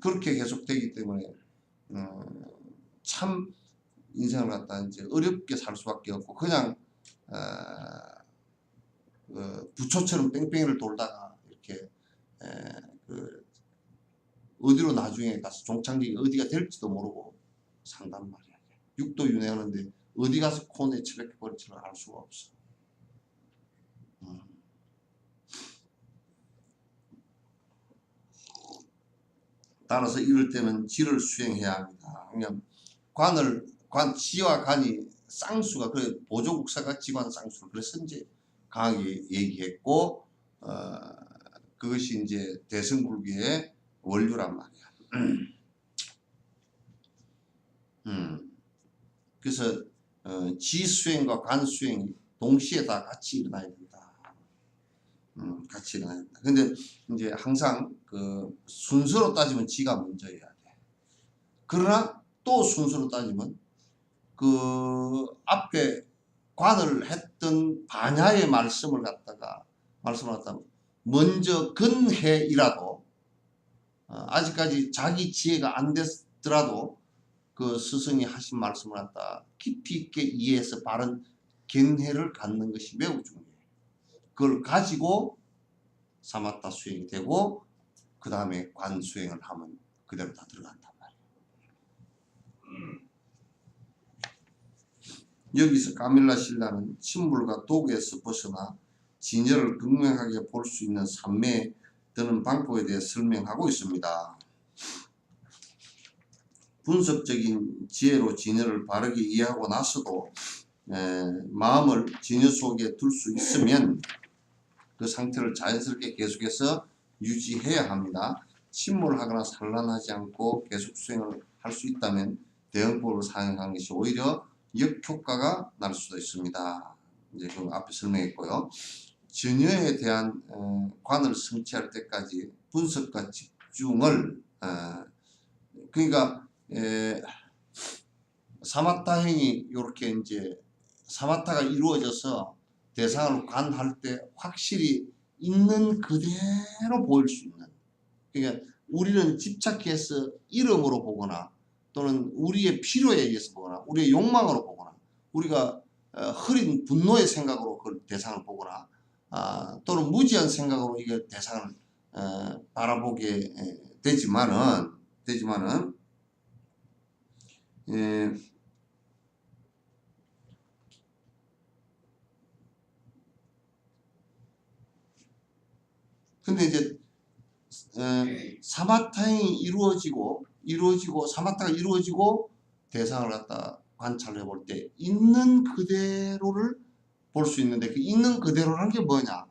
그렇게 계속 되기 때문에 참 인생을 갖다 이제 어렵게 살 수밖에 없고 그냥 부초처럼 뺑뺑이를 돌다가 이렇게 어디로 나중에 가서 종착역이 어디가 될지도 모르고 산단 말이야. 육도 윤회하는데 어디 가서 코너에 처박혀 버릴지를 알 수가 없어. 따라서 이럴 때는 지를 수행해야 합니다. 그냥 지와 관이 쌍수가 그래 보조국사가 지관 쌍수를 그래서 이제 강하게 얘기했고 그것이 이제 대승불교의 원류란 말이야. 그래서 지 수행과 관 수행이 동시에 다 같이 일어나야 된다. 같이 일어나야 된다. 근데 이제 항상 순서로 따지면 지가 먼저여야 돼. 그러나 또 순서로 따지면 앞에 관을 했던 반야의 말씀을 갖다가 먼저 근해이라도 아직까지 자기 지혜가 안 됐더라도 그 스승이 하신 말씀을 갖다 깊이 있게 이해해서 바른 견해를 갖는 것이 매우 중요해요. 그걸 가지고 사마타 수행이 되고 그 다음에 관 수행을 하면 그대로 다 들어간단 말이에요. 여기서 까밀라 신라는 침불과 도구에서 벗어나 진여를 극명하게 볼 수 있는 삼매에 드는 방법에 대해 설명하고 있습니다. 분석적인 지혜로 진여를 바르게 이해하고 나서도 마음을 진여 속에 둘 수 있으면 그 상태를 자연스럽게 계속해서 유지해야 합니다. 침몰하거나 산란하지 않고 계속 수행을 할 수 있다면 대응법을 사용하는 것이 오히려 역효과가 날 수도 있습니다. 이제 그 앞에 설명했고요. 진여에 대한 관을 성취할 때까지 분석과 집중을 그러니까 사마타행이 이렇게 이제 사마타가 이루어져서 대상을 관할 때 확실히 있는 그대로 보일 수 있는 그러니까 우리는 집착해서 이름으로 보거나 또는 우리의 필요에 의해서 보거나 우리의 욕망으로 보거나 우리가 흐린 분노의 생각으로 그 대상을 보거나 또는 무지한 생각으로 이게 대상을 바라보게 되지만은 근데 이제 사마타행이 이루어지고 사마타가 이루어지고 대상을 갖다 관찰해 볼 때 있는 그대로를 볼 수 있는데 그 있는 그대로라는 게 뭐냐?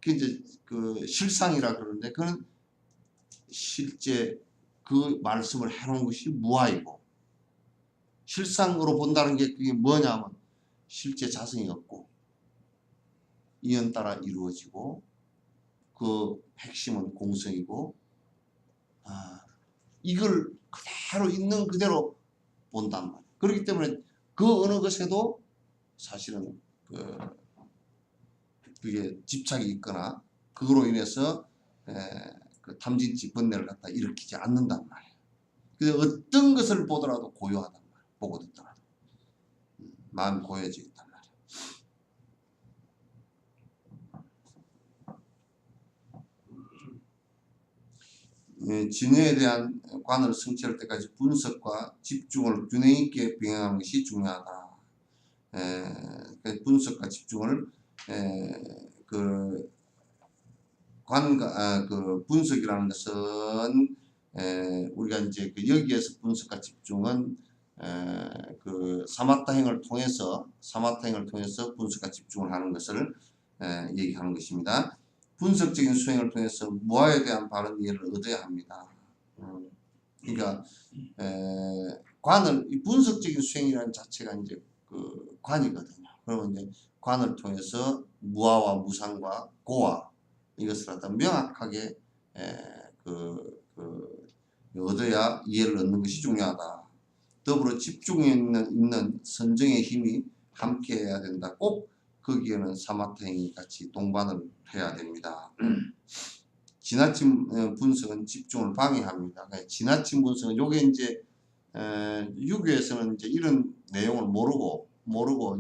그 이제 그 실상이라 그러는데 그건 실제 그 말씀을 해놓은 것이 무아이고 실상으로 본다는 게 그게 뭐냐면 실제 자성이 없고 이연 따라 이루어지고 그 핵심은 공성이고 이걸 그대로 있는 그대로 본단 말이에요. 그렇기 때문에 그 어느 것에도 사실은 그게 집착이 있거나 그거로 인해서 그 탐진치 번뇌를 갖다 일으키지 않는단 말이에요. 그래서 어떤 것을 보더라도 고요하단 말이에요. 보고 듣더라도 마음이 고요해지겠단 말이에요. 진여에 대한 관을 성취할 때까지 분석과 집중을 균형 있게 병행하는 것이 중요하다. 분석과 집중을 그 분석이라는 것은 우리가 이제 그 여기에서 분석과 집중은 그 사마타행을 통해서 분석과 집중을 하는 것을 얘기하는 것입니다. 분석적인 수행을 통해서 무아에 대한 바른 이해를 얻어야 합니다. 그러니까 관을 이 분석적인 수행이라는 자체가 이제 그 관이거든요. 그러면 이제 관을 통해서 무아와 무상과 고아 이것을 갖다 명확하게 얻어야 이해를 얻는 것이 중요하다. 더불어 집중에 있는 선정의 힘이 함께해야 된다. 꼭 거기에는 사마타행이 같이 동반을 해야 됩니다. 지나친 분석은 집중을 방해합니다. 지나친 분석은 요게 이제 유교에서는 이제 이런 내용을 모르고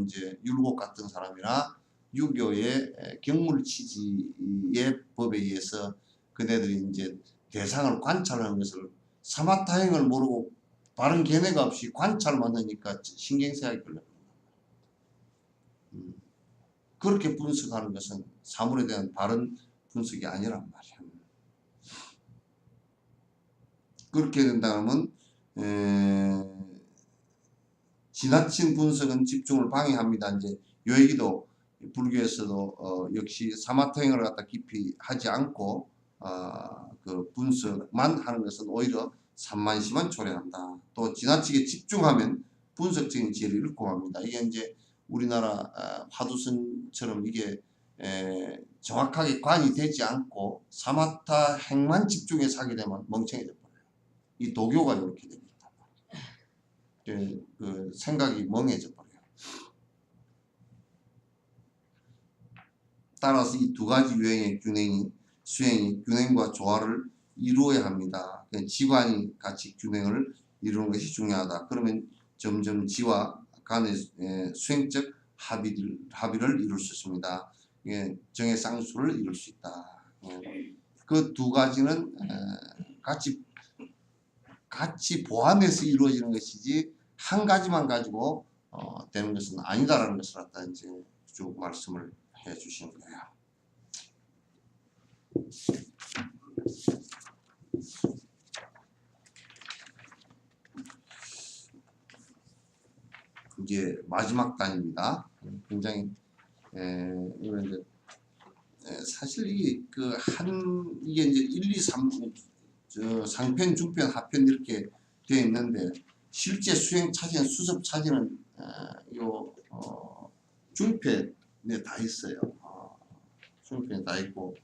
이제 율곡 같은 사람이나 유교의 경물치지의 법에 의해서 그네들이 이제 대상을 관찰하는 것을 사마타행을 모르고 바른 견해가 없이 관찰만 하니까 신경쇠약이 걸려요. 그렇게 분석하는 것은 사물에 대한 바른 분석이 아니란 말이야. 그렇게 된다면 지나친 분석은 집중을 방해합니다. 이제 요 얘기도 불교에서도 역시 사마타행을 갖다 깊이 하지 않고 그 분석만 하는 것은 오히려 산만심만 초래한다. 또 지나치게 집중하면 분석적인 지혜를 잃고 맙니다. 이게 이제 우리나라 화두선처럼 이게 정확하게 관이 되지 않고 사마타 행만 집중해서 하게 되면 멍청해져 버려요. 이 도교가 이렇게 됩니다. 그 생각이 멍해져 버려요. 따라서 이 두 가지 유행의 수행이 균형과 조화를 이루어야 합니다. 지관이 같이 균형을 이루는 것이 중요하다. 그러면 점점 지와 간의 수행적 합의를 이룰 수 있습니다. 정의 쌍수를 이룰 수 있다. 그 두 가지는 같이 보완해서 이루어지는 것이지 한 가지만 가지고 되는 것은 아니다라는 것을 갖다 이제 쭉 말씀을 해 주신 거예요. 이제 마지막 단입니다. 굉장히 이건 이제 사실 이게 이게 이제 1, 2, 3 상편, 중편, 하편 이렇게 되어 있는데 실제 수행 차지는 수습 차지는 중편에 다 있어요. 중편에 다 있고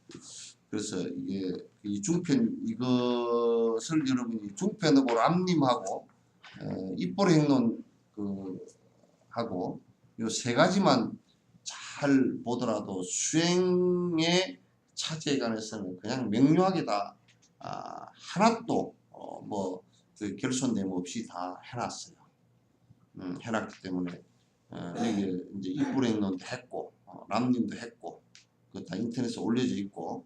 그래서 이게 이 중편 이것을 여러분이 중편하고 람림하고 입보리 행론 하고 요 세 가지만 잘 보더라도 수행의 차지에 관해서는 그냥 명료하게 다 하나도 그 결손됨 없이 다 해놨어요. 해놨기 때문에 여기 이제 입불행론도 했고 람님도 했고 그 다 인터넷에 올려져 있고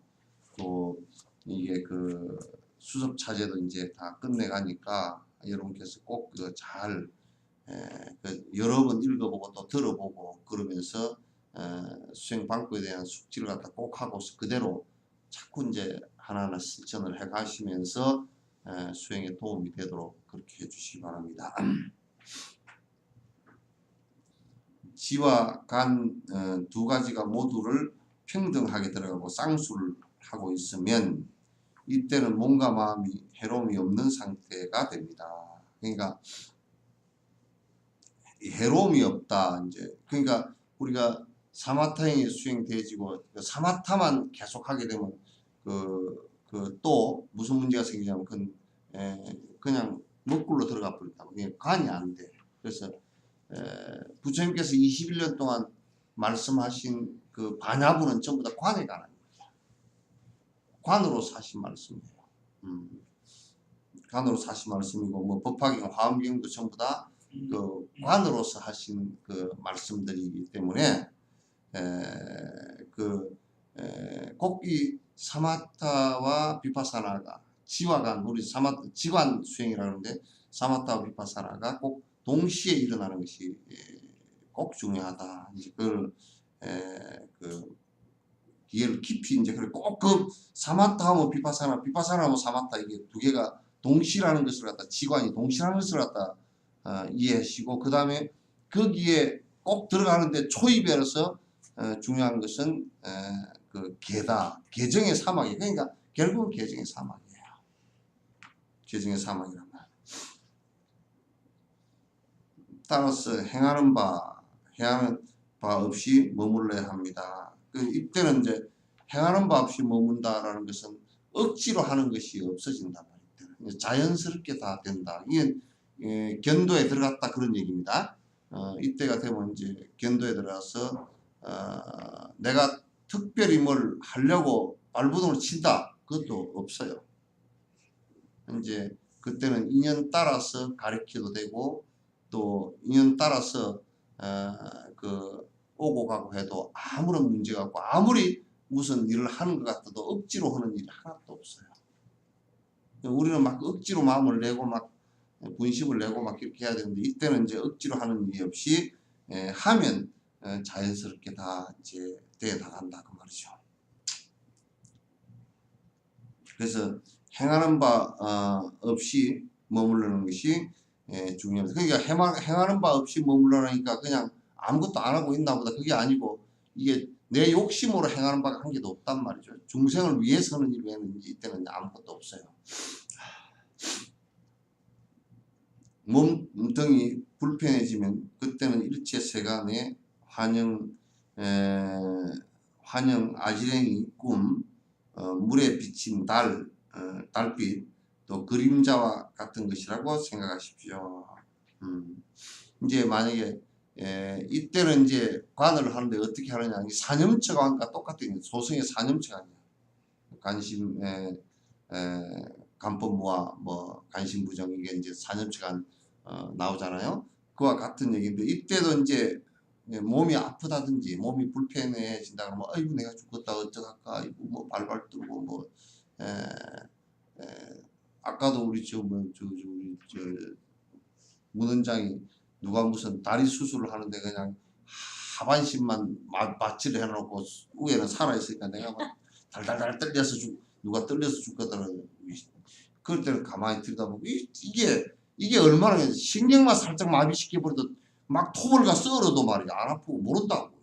또 이게 그 수습 차제도 이제 다 끝내가니까 여러분께서 꼭 그거 잘 여러 번 읽어보고 또 들어보고 그러면서 수행 방법에 대한 숙지를 갖다 꼭 하고서 그대로 자꾸 이제 하나하나 실천을 해 가시면서 수행에 도움이 되도록 그렇게 해주시기 바랍니다. 지와 간 두 가지가 모두를 평등하게 들어가고 쌍수를 하고 있으면 이때는 몸과 마음이 해로움이 없는 상태가 됩니다. 그러니까 해로움이 없다. 이제 그러니까 우리가 사마타행이 수행되어지고 사마타만 계속하게 되면 또 무슨 문제가 생기냐면 그냥 먹굴로 들어가 버린다. 관이 안 돼. 그래서 부처님께서 21년 동안 말씀하신 그 반야부는 전부 다 관에 관한 거예요. 관으로 사신 말씀이에요. 관으로 사신 말씀이고 뭐 법화경, 화엄경도 전부 다 그 관으로서 하신 그 말씀들이기 때문에 꼭 이 사마타와 비파사나가 지와 간 우리 지관 수행이라고 하는데 사마타와 비파사나가 꼭 동시에 일어나는 것이 꼭 중요하다. 이제 그 기회를 깊이 이제 꼭 그 사마타하고 비파사나하고 사마타 이게 두 개가 동시라는 것을 갖다 지관이 동시라는 것을 갖다 이해하시고 그 다음에 거기에 꼭 들어가는데 초입에서 중요한 것은 그 개정의 사막이에요. 그러니까 결국은 개정의 사막이에요. 개정의 사막이란 말. 따라서 행하는 바 없이 머물러야 합니다. 이때는 이제 행하는 바 없이 머문다라는 것은 억지로 하는 것이 없어진단 말이에요. 자연스럽게 다 된다. 이게 견도에 들어갔다 그런 얘기입니다. 이때가 되면 이제 견도에 들어가서 내가 특별히 뭘 하려고 발부동을 친다. 그것도 없어요. 이제 그때는 인연 따라서 가르쳐도 되고 또 인연 따라서 오고 가고 해도 아무런 문제가 없고 아무리 무슨 일을 하는 것 같아도 억지로 하는 일이 하나도 없어요. 우리는 막 억지로 마음을 내고 막 분심을 내고 막 이렇게 해야 되는데 이때는 이제 억지로 하는 일이 없이 하면 자연스럽게 다 이제 돼 나간다 그 말이죠. 그래서 행하는 바 없이 머무르는 것이 중요합니다. 그러니까 행하는 바 없이 머무르니까 그냥 아무것도 안 하고 있나 보다. 그게 아니고 이게 내 욕심으로 행하는 바가 한 개도 없단 말이죠. 중생을 위해서 하는 일 외에는 이때는 아무것도 없어요. 몸등이 불편해지면 그때는 일체 세간의 환영 아지랭이 꿈 물에 비친 달빛 또 그림자와 같은 것이라고 생각하십시오. 이제 만약에 이때는 이제 관을 하는데 어떻게 하느냐 사념처 관과 똑같은 소승의 사념처 관이야. 관심 간법무와 뭐 간심부정 이게 이제 사념처가 나오잖아요. 그와 같은 얘기인데 이때도 이제 몸이 아프다든지 몸이 불편해진다 그러면 아이고 내가 죽겠다 어떡할까 아이고 뭐 발발 떨고 뭐 아까도 우리 문 원장이 누가 무슨 다리 수술을 하는데 그냥 하반신만 마취를 해놓고 위에는 살아있으니까 내가 막 달달달 떨려서 누가 떨려서 죽겠다는 그럴 때는 가만히 들여다보고 이게 얼마나 신경만 살짝 마비시켜버려도 막 톱을 가 썰어도 말이야 안 아프고 모른다고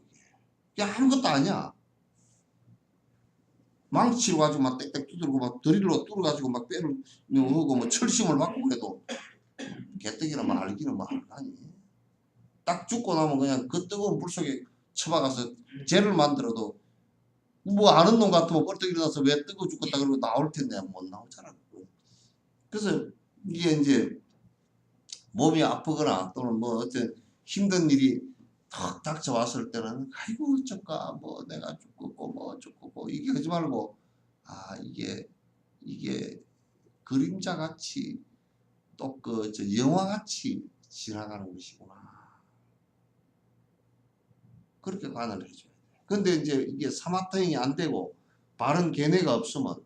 이게 아무것도 아니야. 망치로 가지고 막 땡땡 두들고 막 드릴로 뚫어가지고 막 뼈를 하고 뭐 철심을 받고 그래도 개떡이나 뭐 알기는 뭐 알라니. 딱 죽고 나면 그냥 그 뜨거운 불 속에 처박아서 죄를 만들어도 뭐 아는 놈 같으면 벌떡 일어나서 왜 뜨거워 죽겠다 그러고 나올 텐데 못 나오잖아. 그래서 이게 이제 몸이 아프거나 또는 뭐 어떤 힘든 일이 턱 닥쳐왔을 때는 아이고 어쩔까 뭐 내가 죽고 뭐 죽고 이게 하지 말고 아 이게 그림자같이 또 그 저 영화같이 지나가는 것이구나. 그렇게 관을 해줘야 돼. 근데 이제 이게 사마타잉이 안 되고 바른 견해가 없으면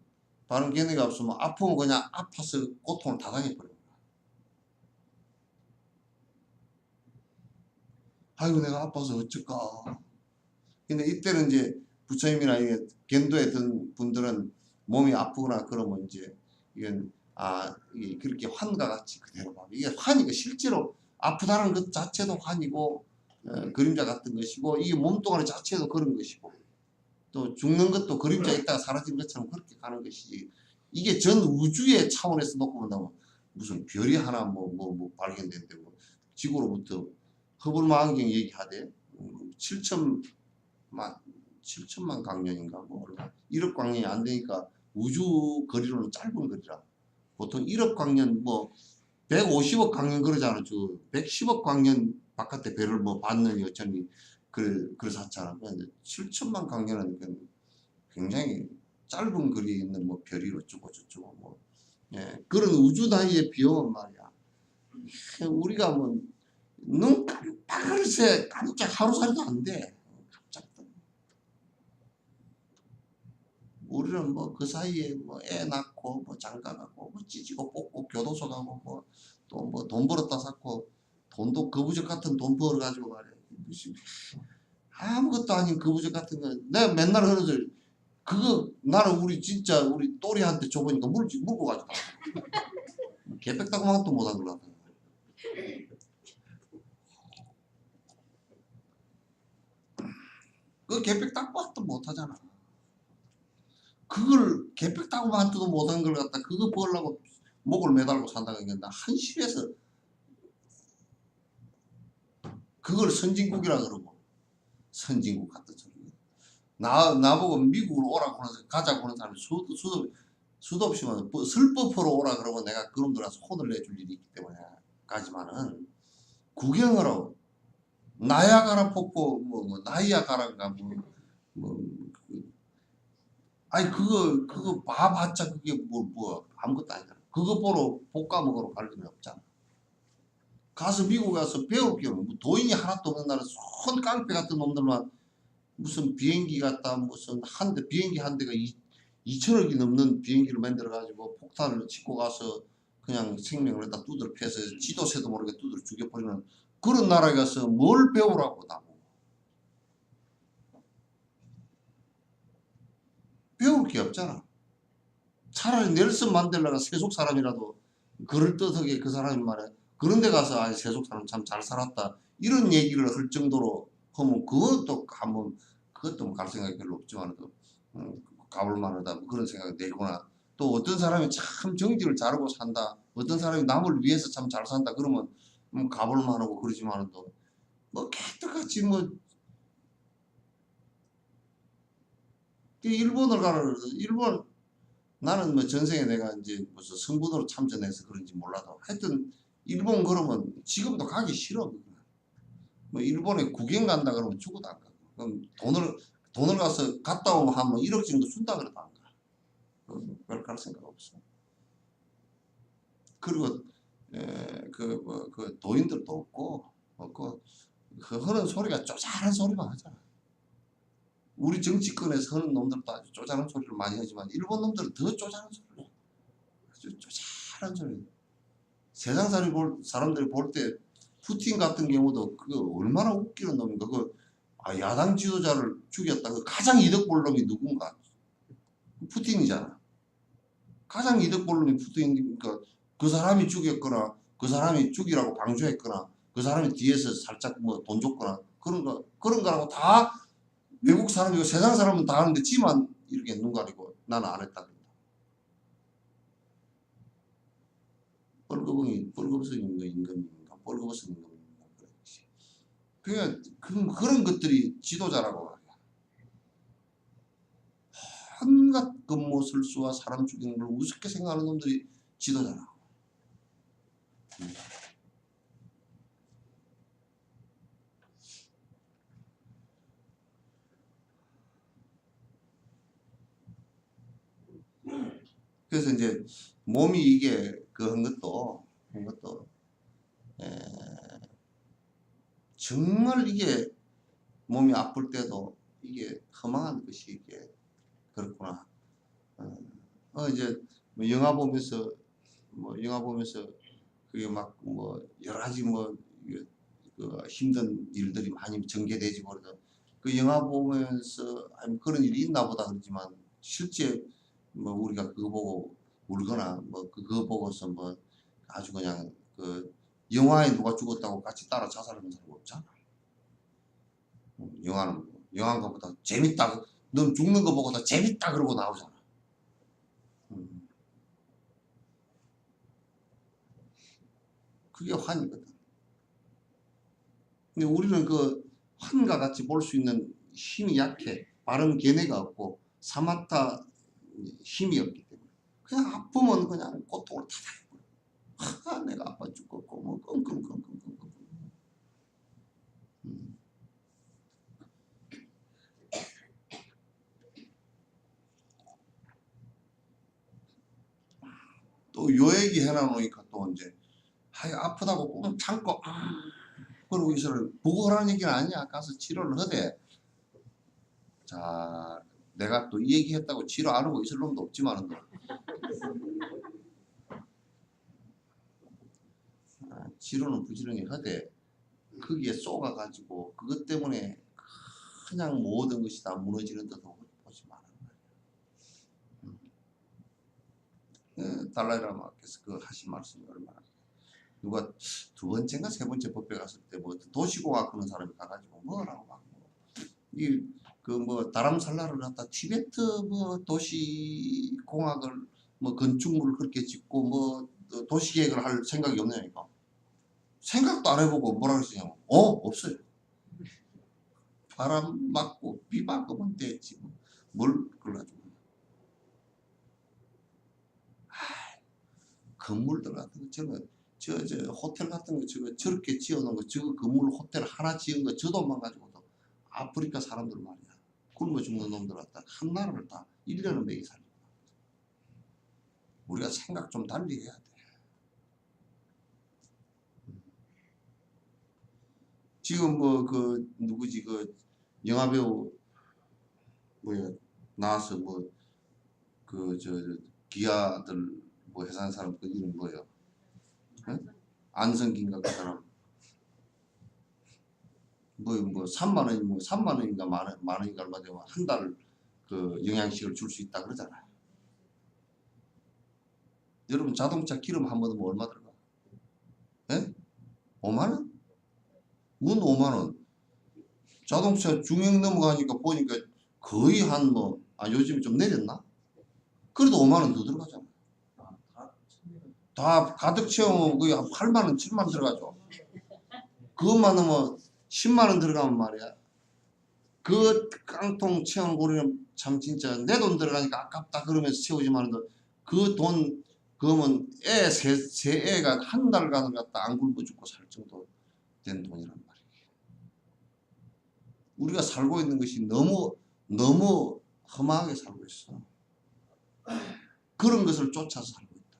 아프면 그냥 아파서 고통을 다 당해버려요. 아이고 내가 아파서 어쩔까. 근데 이때는 이제 부처님이나 이게 견도에 든 분들은 몸이 아프거나 그러면 이제 이건 이게 그렇게 환과 같이 그대로 봐. 이게 환이가 실제로 아프다는 것 자체도 환이고 그림자 같은 것이고 이게 몸뚱아리 자체도 그런 것이고 또 죽는 것도 그림자 있다가 사라진 것처럼 그렇게 가는 것이지. 이게 전 우주의 차원에서 놓고 본다면 무슨 별이 하나 뭐 발견된다고 뭐 지구로부터 허블망원경 얘기하되 7천만 광년인가 뭐 얼마 1억 광년이 안 되니까 우주 거리로는 짧은 거리라 보통 1억 광년 뭐 150억 광년 그러잖아. 저 110억 광년 바깥에 별을 뭐 받는 여천이 그렇잖아. 근데 7천만 광년은 굉장히 짧은 거리에 있는 뭐 별이 어쩌고 저쩌고 뭐 그런 우주 단위의 비용은 말이야. 우리가 뭐 눈 깜빡할 새 깜짝 하루살이도 안 돼. 우리는 뭐 그 사이에 뭐 애 낳고 뭐 장가 가고 뭐 찌지고 뽑고 교도소 가고 뭐 또 뭐 돈 벌었다 샀고 돈도 거부적 같은 돈 벌어 가지고 말이야. 아무것도 아닌 거부적 같은 거 내가 맨날 그러지 그거 나는 진짜 우리 또리한테 줘보니까 물고 가지고 개백다구만 도 못한 걸 같아. 그 개백다구만도 못하잖아. 그걸 개백다구만도 못한 걸 갖다 그거 벌려고 목을 매달고 산다는 게 나 한심해서 그걸 선진국이라 그러고 선진국 같은 소리. 나보고 미국으로 오라고 해서 가자고 하는 사람이 수도 없이만 슬퍼퍼로 오라 그러면 내가 그놈들한테 혼을 내줄 일이 있기 때문에 가지만은 구경을 하고 나야가라 폭포 뭐 나이아가라인가 뭐 아니 그거 봐봤자 그게 뭐 아무것도 아니잖아. 그거 보러 볶아 먹으러 갈 일은 없잖아. 가서 미국 가서 배울 게 뭐 도인이 하나도 없는 나라 손 깡패 같은 놈들만 무슨 비행기 갖다 무슨 비행기 한 대가 2천억이 넘는 비행기를 만들어 가지고 폭탄을 싣고 가서 그냥 생명을 갖다 두드려 패서 지도새도 모르게 두드려 죽여버리는 그런 나라에 가서 뭘 배우라고 나보고. 배울 게 없잖아. 차라리 넬슨 만델라가 세속 사람이라도 그럴듯하게 그 사람이 말해 그런 데 가서 세속 사람 참 잘 살았다 이런 얘기를 할 정도로 하면 그것도 갈 생각이 별로 없지만도 가볼 만하다 뭐 그런 생각이 들거나 또 어떤 사람이 참 정직을 잘하고 산다 어떤 사람이 남을 위해서 참 잘 산다 그러면 가볼 만하고 그러지만도 뭐 개떡같이 뭐 일본을 가라 일본 나는 뭐 전생에 내가 이제 무슨 성분으로 참전해서 그런지 몰라도 하여튼 일본 그러면 지금도 가기 싫어. 뭐 일본에 구경 간다 그러면 죽어도 안 가. 그럼 돈을 가서 갔다 오면 한 뭐 1억 정도 준다 그래도 안 가. 그걸 갈 생각 없어. 그리고 그 도인들도 없고 그 하는 소리가 쪼잔한 소리만 하잖아. 우리 정치권에서 하는 놈들도 아주 쪼잔한 소리를 많이 하지만 일본 놈들은 더 쪼잔한 소리를 해. 아주 쪼잔한 소리. 세상 사람들이 볼 때 푸틴 같은 경우도 그거 얼마나 웃기는 놈인가. 야당 지도자를 죽였다. 그 가장 이득 볼 놈이 누군가? 푸틴이잖아. 가장 이득 볼 놈이 푸틴이니까 그 사람이 죽였거나 그 사람이 죽이라고 방조했거나 그 사람이 뒤에서 살짝 뭐 돈 줬거나 그런 거라고 다 외국 사람이고 세상 사람은 다 하는데 지만 이렇게 눈 가리고 나는 안 했다. 뻘거벗은 임금인가 뻘거벗은 임금인가 그러니까 그런 것들이 지도자라고 말이야. 한갖 급모술수와 사람 죽이는 걸 우습게 생각하는 놈들이 지도자라고. 그래서 이제 몸이 이게 한 것도 에, 정말 이게 몸이 아플 때도 이게 허망한 것이 이게 그렇구나. 이제 뭐 영화 보면서 그게 막 뭐 여러 가지 뭐 그 힘든 일들이 많이 전개되지고 그래서 그 영화 보면서 아니 그런 일이 있나 보다 그러지만 실제 뭐 우리가 그거 보고 울거나 뭐 그거 보고서 뭐 아주 그냥 그 영화에 누가 죽었다고 같이 따라 자살하는 사람 없잖아. 영화인 것보다 재밌다. 넌 죽는 거 보고 더 재밌다 그러고 나오잖아. 그게 환이거든. 근데 우리는 그 환과 같이 볼 수 있는 힘이 약해. 바른 견해가 없고 사마타 힘이 없기 때문에 그냥 아프면 그냥 고통을 타다. 내가 아파 죽겠고 뭐 끙끙끙끙끙. 또 요 얘기 해놔놓으니까 또 이제 아프다고 꾹 참고 그러고 있어를 보고라는 얘기는 아니야. 가서 치료를 하되. 자, 내가 또 이 얘기 했다고 치료 안 하고 있을 놈도 없지만은 치료는 부지런히 하되 거기에 쏘가가지고 그것 때문에 그냥 모든 것이 다 무너지는 듯도 보지 말아요. 달라이라마께서 그 하신 말씀이 얼마나 누가 두 번째인가 세 번째 법회 갔을 때 뭐 도시공학 그런 사람이 가가지고 뭐라고 막 이 그 뭐 다람살라를 갖다 티베트 뭐 도시공학을 뭐 건축물을 그렇게 짓고 뭐 도시계획을 할 생각이 없냐니까. 생각도 안 해보고 뭐라 그랬냐고. 없어요. 바람 맞고 비 맞으면 됐지. 뭘 그래가지고. 건물들 같은 거 저 호텔 같은 거 저렇게 지어놓은 거 저거 건물 호텔 하나 지은 거 저 돈만 가지고도 아프리카 사람들 말이야. 굶어 죽는 놈들 갖다 한 나라를 다 1년을 먹이 살리고. 우리가 생각 좀 달리 해야 돼. 지금 뭐 그 누구지 그 영화배우 뭐야 나와서 뭐 그 기아들 뭐 회사한 사람 그 이름 뭐예요? 안성기인가 그 사람 뭐 3만 원이 뭐 3만 원인가 만 원인가 얼마 되면 한 달 그 영양식을 줄 수 있다 그러잖아요. 여러분 자동차 기름 한 번 넣으면 얼마 들어가? 예? 5만 원? 문 5만 원. 자동차 중형 넘어가니까 보니까 거의 한 뭐 요즘 좀 내렸나? 그래도 5만 원 더 들어가잖아. 다 가득 채우면 거의 한 8만 원, 7만 원 들어가죠. 그것만 넣으면 10만 원 들어가면 말이야. 그 깡통 채운 고리는 참 진짜 내 돈 들어가니까 아깝다 그러면서 채우지만은 그 돈 그러면 세 애가 한 달간을 갖다 안 굶어 죽고 살 정도 된 돈이란 말이에요. 우리가 살고 있는 것이 너무 험하게 살고 있어. 그런 것을 쫓아서 살고 있다.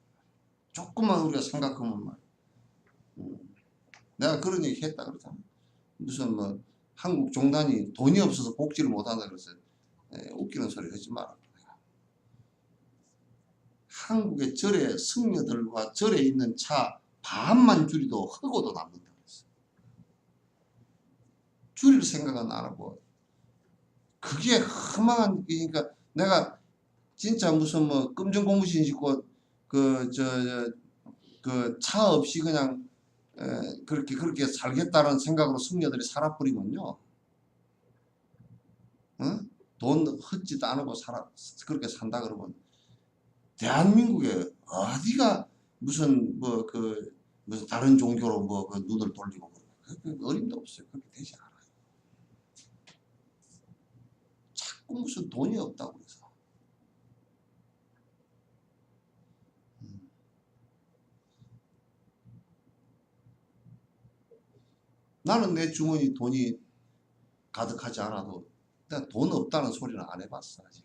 조금만 우리가 생각하면 말이야. 내가 그런 얘기 했다 그러잖아. 무슨 뭐 한국 종단이 돈이 없어서 복지를 못한다 그래서 웃기는 소리 하지 마라. 한국의 절의 승려들과 절에 있는 차 반만 줄이도 흑고도 남는다 그랬어. 줄일 생각은 안 하고 그게 허망한 그러니까 내가 진짜 무슨 뭐 금전 고무신 신고 그 차 없이 그냥 그렇게 살겠다는 생각으로 승려들이 살아버리면요. 돈 헛짓도 안 하고 그렇게 산다 그러면 대한민국에 어디가 무슨 무슨 다른 종교로 그 눈을 돌리고 어림도 없어요. 그렇게 되지 않아요. 자꾸 무슨 돈이 없다고 해서. 나는 내 주머니 돈이 가득하지 않아도 내가 돈 없다는 소리는 안 해봤어 아직.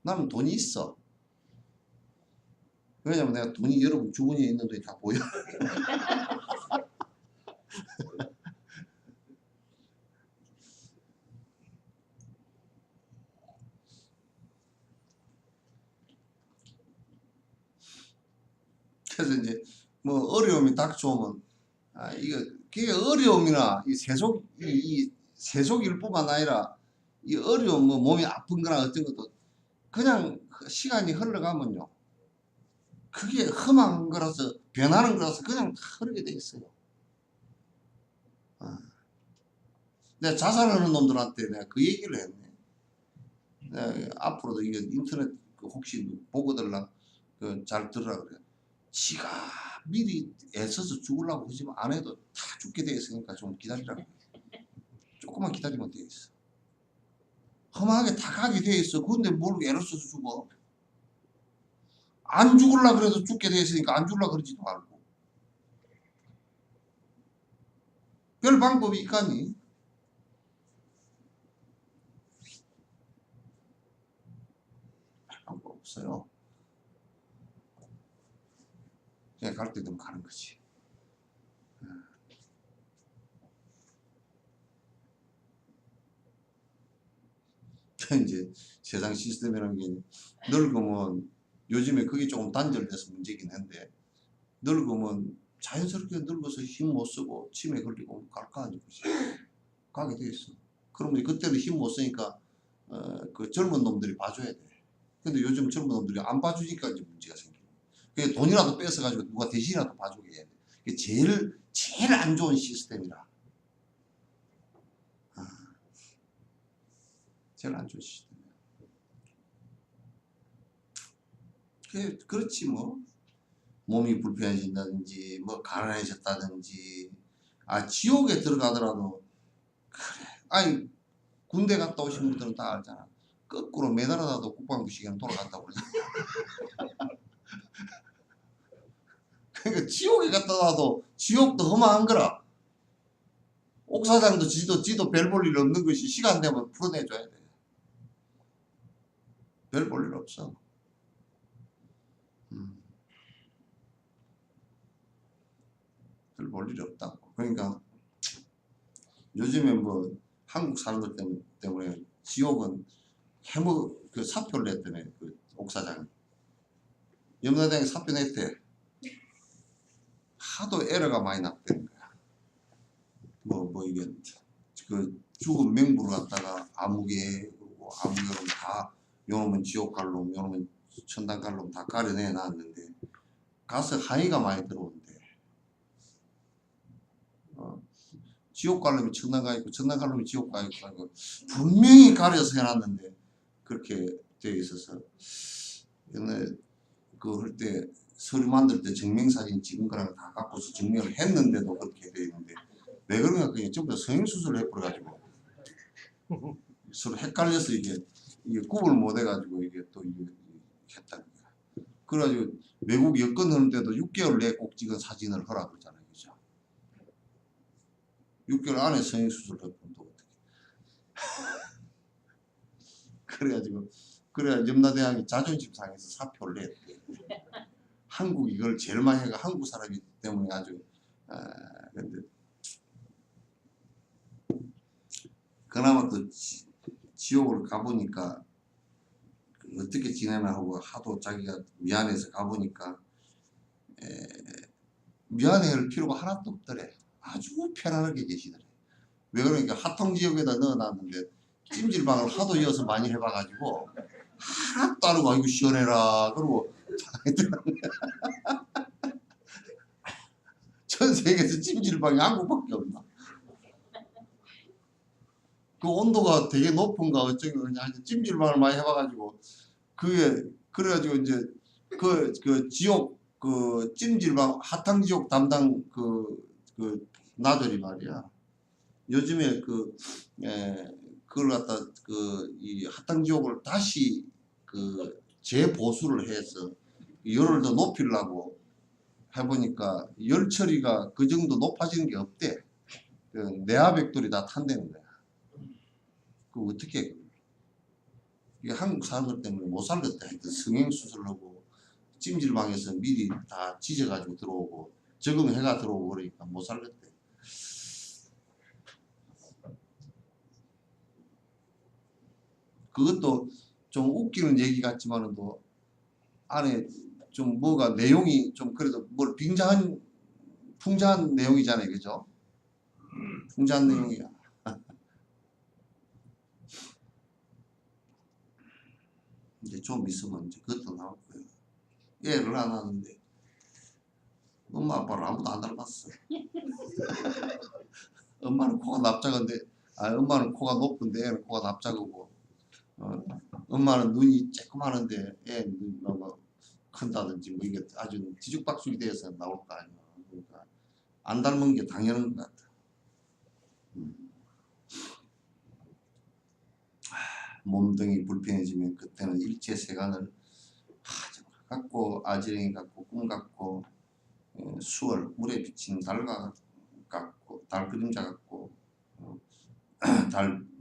나는 돈이 있어. 왜냐면 내가 돈이 여러분 주머니에 있는 돈이 다 보여. 그래서 이제 뭐 어려움이 닥쳐오면 그게 어려움이나 이 세속일 뿐만 아니라 이 어려움 뭐 몸이 아픈 거나 어떤 것도 그냥 시간이 흘러가면요. 그게 험한 거라서 변하는 거라서 그냥 다 흐르게 돼 있어요. 내가 자살하는 놈들한테 내가 그 얘기를 했네. 내가 앞으로도 이게 인터넷 혹시 보고들라 잘 들으라 그래. 지가 미리 애써서 죽으려고 하지만 안 해도 다 죽게 돼 있으니까 좀 기다리라고. 조금만 기다리면 돼 있어. 험하게 다 가게 돼 있어. 근데 뭘 애를 써서 죽어? 안 죽을라 그래도 죽게 돼 있으니까 안 죽을라 그러지도 말고. 별 방법이 있겠니? 방법 없어요. 그냥 갈 때 되면 가는 거지. 이제 세상 시스템이라는 게 늙으면 요즘에 그게 조금 단절돼서 문제긴 한데 늙으면 자연스럽게 늙어서 힘 못 쓰고 치매 걸리고 갈 거 아니야. 가게 돼 있어. 그러면 그때는 힘 못 쓰니까 그 젊은 놈들이 봐줘야 돼. 근데 요즘 젊은 놈들이 안 봐주니까 이제 문제가 생기는 거야. 돈이라도 뺏어가지고 누가 대신이라도 봐주게 해야 돼. 그게 제일 안 좋은 시스템이라. 제일 안 좋은 시스템이야. 그렇지 뭐. 몸이 불편해진다든지 뭐 가난해졌다든지 지옥에 들어가더라도 그래. 아니 군대 갔다 오신 분들은 다 알잖아. 거꾸로 매달아놔도 국방부 시계는 돌아간다고 그러잖아. 그러니까 지옥에 갔다 놔도 지옥도 험한 거라. 옥사장도 지도 별 볼 일 없는 것이 시간 되면 풀어내줘야 돼. 별 볼 일 없어. 별 볼 일이 없다고. 그러니까 요즘에 뭐 한국 사람들 때문에 지옥은 그 사표를 냈더니 그 옥사장이 염라대왕이 사표 냈대. 하도 에러가 많이 났다는 거야. 뭐 이게 그 죽은 맹부를 갖다가 아무개 그리고 아무개로 다 요놈은 지옥 갈 놈, 요놈은 천당 갈 놈 다 가려내 놨는데 가서 항의가 많이 들어온대. 지옥 갈 놈이 천당 가 있고 천당 갈 놈이 지옥 가 있고 분명히 가려서 해놨는데 그렇게 되어 있어서 옛날에 그 할 때 서류 만들 때 증명사진 찍은 거랑 다 갖고서 증명을 했는데도 그렇게 되어 있는데 왜 그런가 그냥 전부 다 성형수술을 해버려가지고 서로 헷갈려서 이게 구분을 못 해가지고 이게 또 이게 했다는 거야. 그래가지고 외국 여권 하는 때도 6개월 내에 꼭 찍은 사진을 하라 그러잖아요. 그죠? 6개월 안에 성형수술을 해보면 또 어떻게. 그래야 염라대왕이 자존심 상해서 사표를 냈대. 한국 이걸 제일 많이 해가 한국 사람이기 때문에 아주 근데 그나마 또 지옥을 가보니까 어떻게 지내나 하고 하도 자기가 미안해서 가보니까 미안해할 필요가 하나도 없더래. 아주 편안하게 계시더래. 왜 그러니까 하통지역에다 넣어놨는데 찜질방을 하도 이어서 많이 해봐가지고 하나도 안 하고 아이고 시원해라 그러고 전 세계에서 찜질방이 한국밖에 없나. 그 온도가 되게 높은가 어쩌고 그냥 찜질방을 많이 해봐가지고 그게 그래가지고 이제 그 지옥 그 찜질방 하탕지옥 담당 그 나들이 말이야. 요즘에 그걸 갖다 이 하탕지옥을 다시 재보수를 해서 열을 더 높이려고 해보니까 열 처리가 그 정도 높아지는 게 없대. 내화벽돌이 다 탄다는 거야. 그 어떻게 해? 이게 한국 사람들 때문에 못 살겠다. 하여튼 성형수술하고 찜질방에서 미리 다 지져가지고 들어오고 적응해가 들어오고 그러니까 못 살겠대. 그것도 좀 웃기는 얘기 같지만은 또 안에 좀 뭐가 내용이 좀 그래도 뭘 풍자한 내용이잖아요. 그죠? 풍자한 내용이야. 이제 좀 있으면 이제 그것도 나올 거예요. 애를 안 하는데 엄마 아빠를 아무도 안 닮았어. 엄마는 코가 납작한데 엄마는 코가 높은데 애는 코가 납작하고 엄마는 눈이 쬐끄마한데 애는 너무 큰다든지 뭐 이게 아주 뒤죽박죽이 되어서 나올 거 아니야. 그러니까 안 닮은 게 당연한 것 같아. 몸등이 불편해지면 그때는 일제세간을 갖고 아지랭이 같고 꿈 같고 수월 물에 비친 달 같고 달 그림자 같고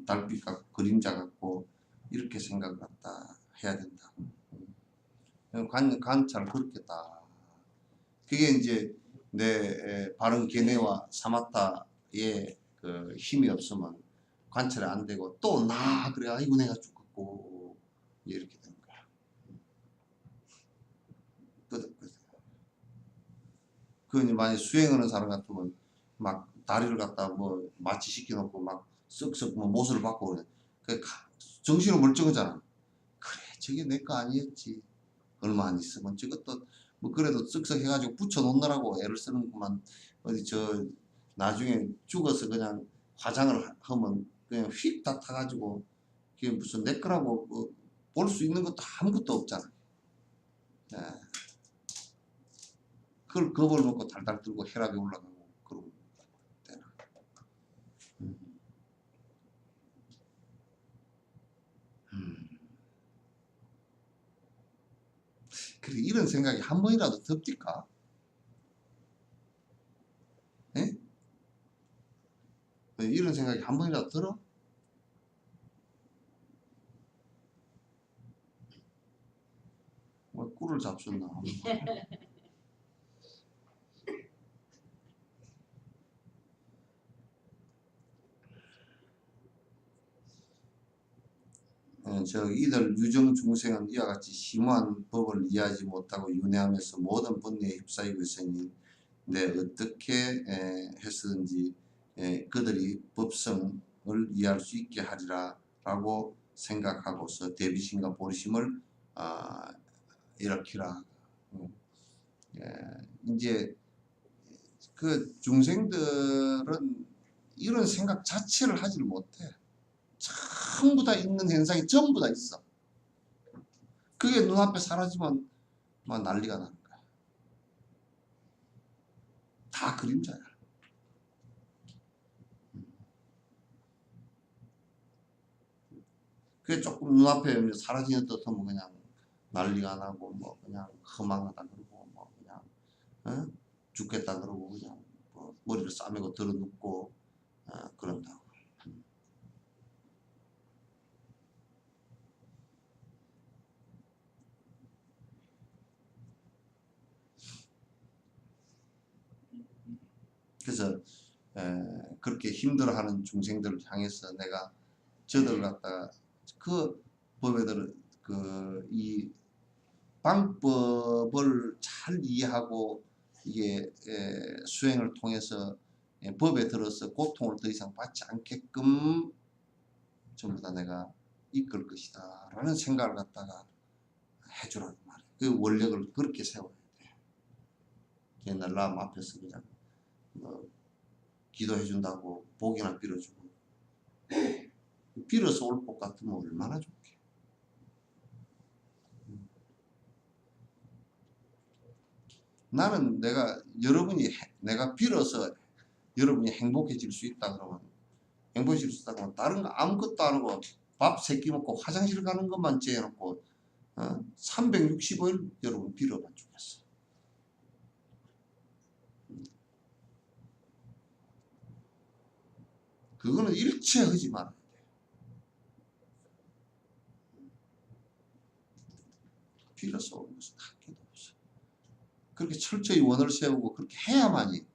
달빛 같고 그림자 같고 이렇게 생각을 갖다 해야 된다. 관찰 그렇겠다. 그게 이제 내 바른 견해와 사마타의 그 힘이 없으면 관찰이 안 되고 또 나 그래 아이고 내가 죽겠고 이렇게 되는 거야. 끄덕끄덕. 그 만약 수행하는 사람 같으면 막 다리를 갖다 뭐 마취 시켜놓고 막 쓱쓱 뭐 못을 받고 그래. 그 정신은 멀쩡하잖아. 그래 저게 내 거 아니었지. 얼마 안 있으면 저것도 뭐 그래도 쓱쓱 해가지고 붙여 놓느라고 애를 쓰는구만. 어디 저 나중에 죽어서 그냥 화장을 하면 그냥 휙 다 타가지고 그게 무슨 내 거라고 뭐 볼 수 있는 것도 아무것도 없잖아. 예. 그걸 겁을 먹고 달달 들고 혈압이 올라가고 그러고 되나. 그래 이런 생각이 한 번이라도 듭니까? 예? 이런 생각이 한 번이라도 들어? 뭐 꿀을 잡수나. 이들 유정 중생은 이와 같이 심오한 법을 이해하지 못하고 윤회하면서 모든 번뇌에 휩싸이고 있으니 내 어떻게 했든지 그들이 법성을 이해할 수 있게 하리라 라고 생각하고서 대비심과 보리심을 일으키라. 이제 그 중생들은 이런 생각 자체를 하지를 못해. 전부 다 있는 현상이 전부 다 있어. 그게 눈앞에 사라지면 막 난리가 나는 거야. 다 그림자야. 그게 조금 눈앞에 사라지는 듯하면 그냥 난리가 나고 뭐 그냥 허망하다 그러고 뭐 그냥 죽겠다 그러고 그냥 뭐 머리를 싸매고 들어눕고 그런다고. 그래서 그렇게 힘들어하는 중생들을 향해서 내가 저들을 갖다가 그 법에들 이 방법을 잘 이해하고 이게 수행을 통해서 법에 들어서 고통을 더 이상 받지 않게끔 전부 다 내가 이끌 것이다 라는 생각을 갖다가 해주라는 말이에요. 그 원력을 그렇게 세워야 돼. 옛날 남 앞에서 그냥 뭐 기도해 준다고 복이나 빌어주고 빌어서 올 복 같으면 얼마나 좋게. 나는 내가 빌어서 여러분이 행복해질 수 있다 그러면 행복해질 수 있다 그러면 다른 거 아무것도 안 하고 밥 3끼 먹고 화장실 가는 것만 제해놓고 365일 여러분 빌어만 주겠어. 그거는 일체 하지 말아야 돼. 필요성 것은 한 개도 없어. 그렇게 철저히 원을 세우고 그렇게 해야만이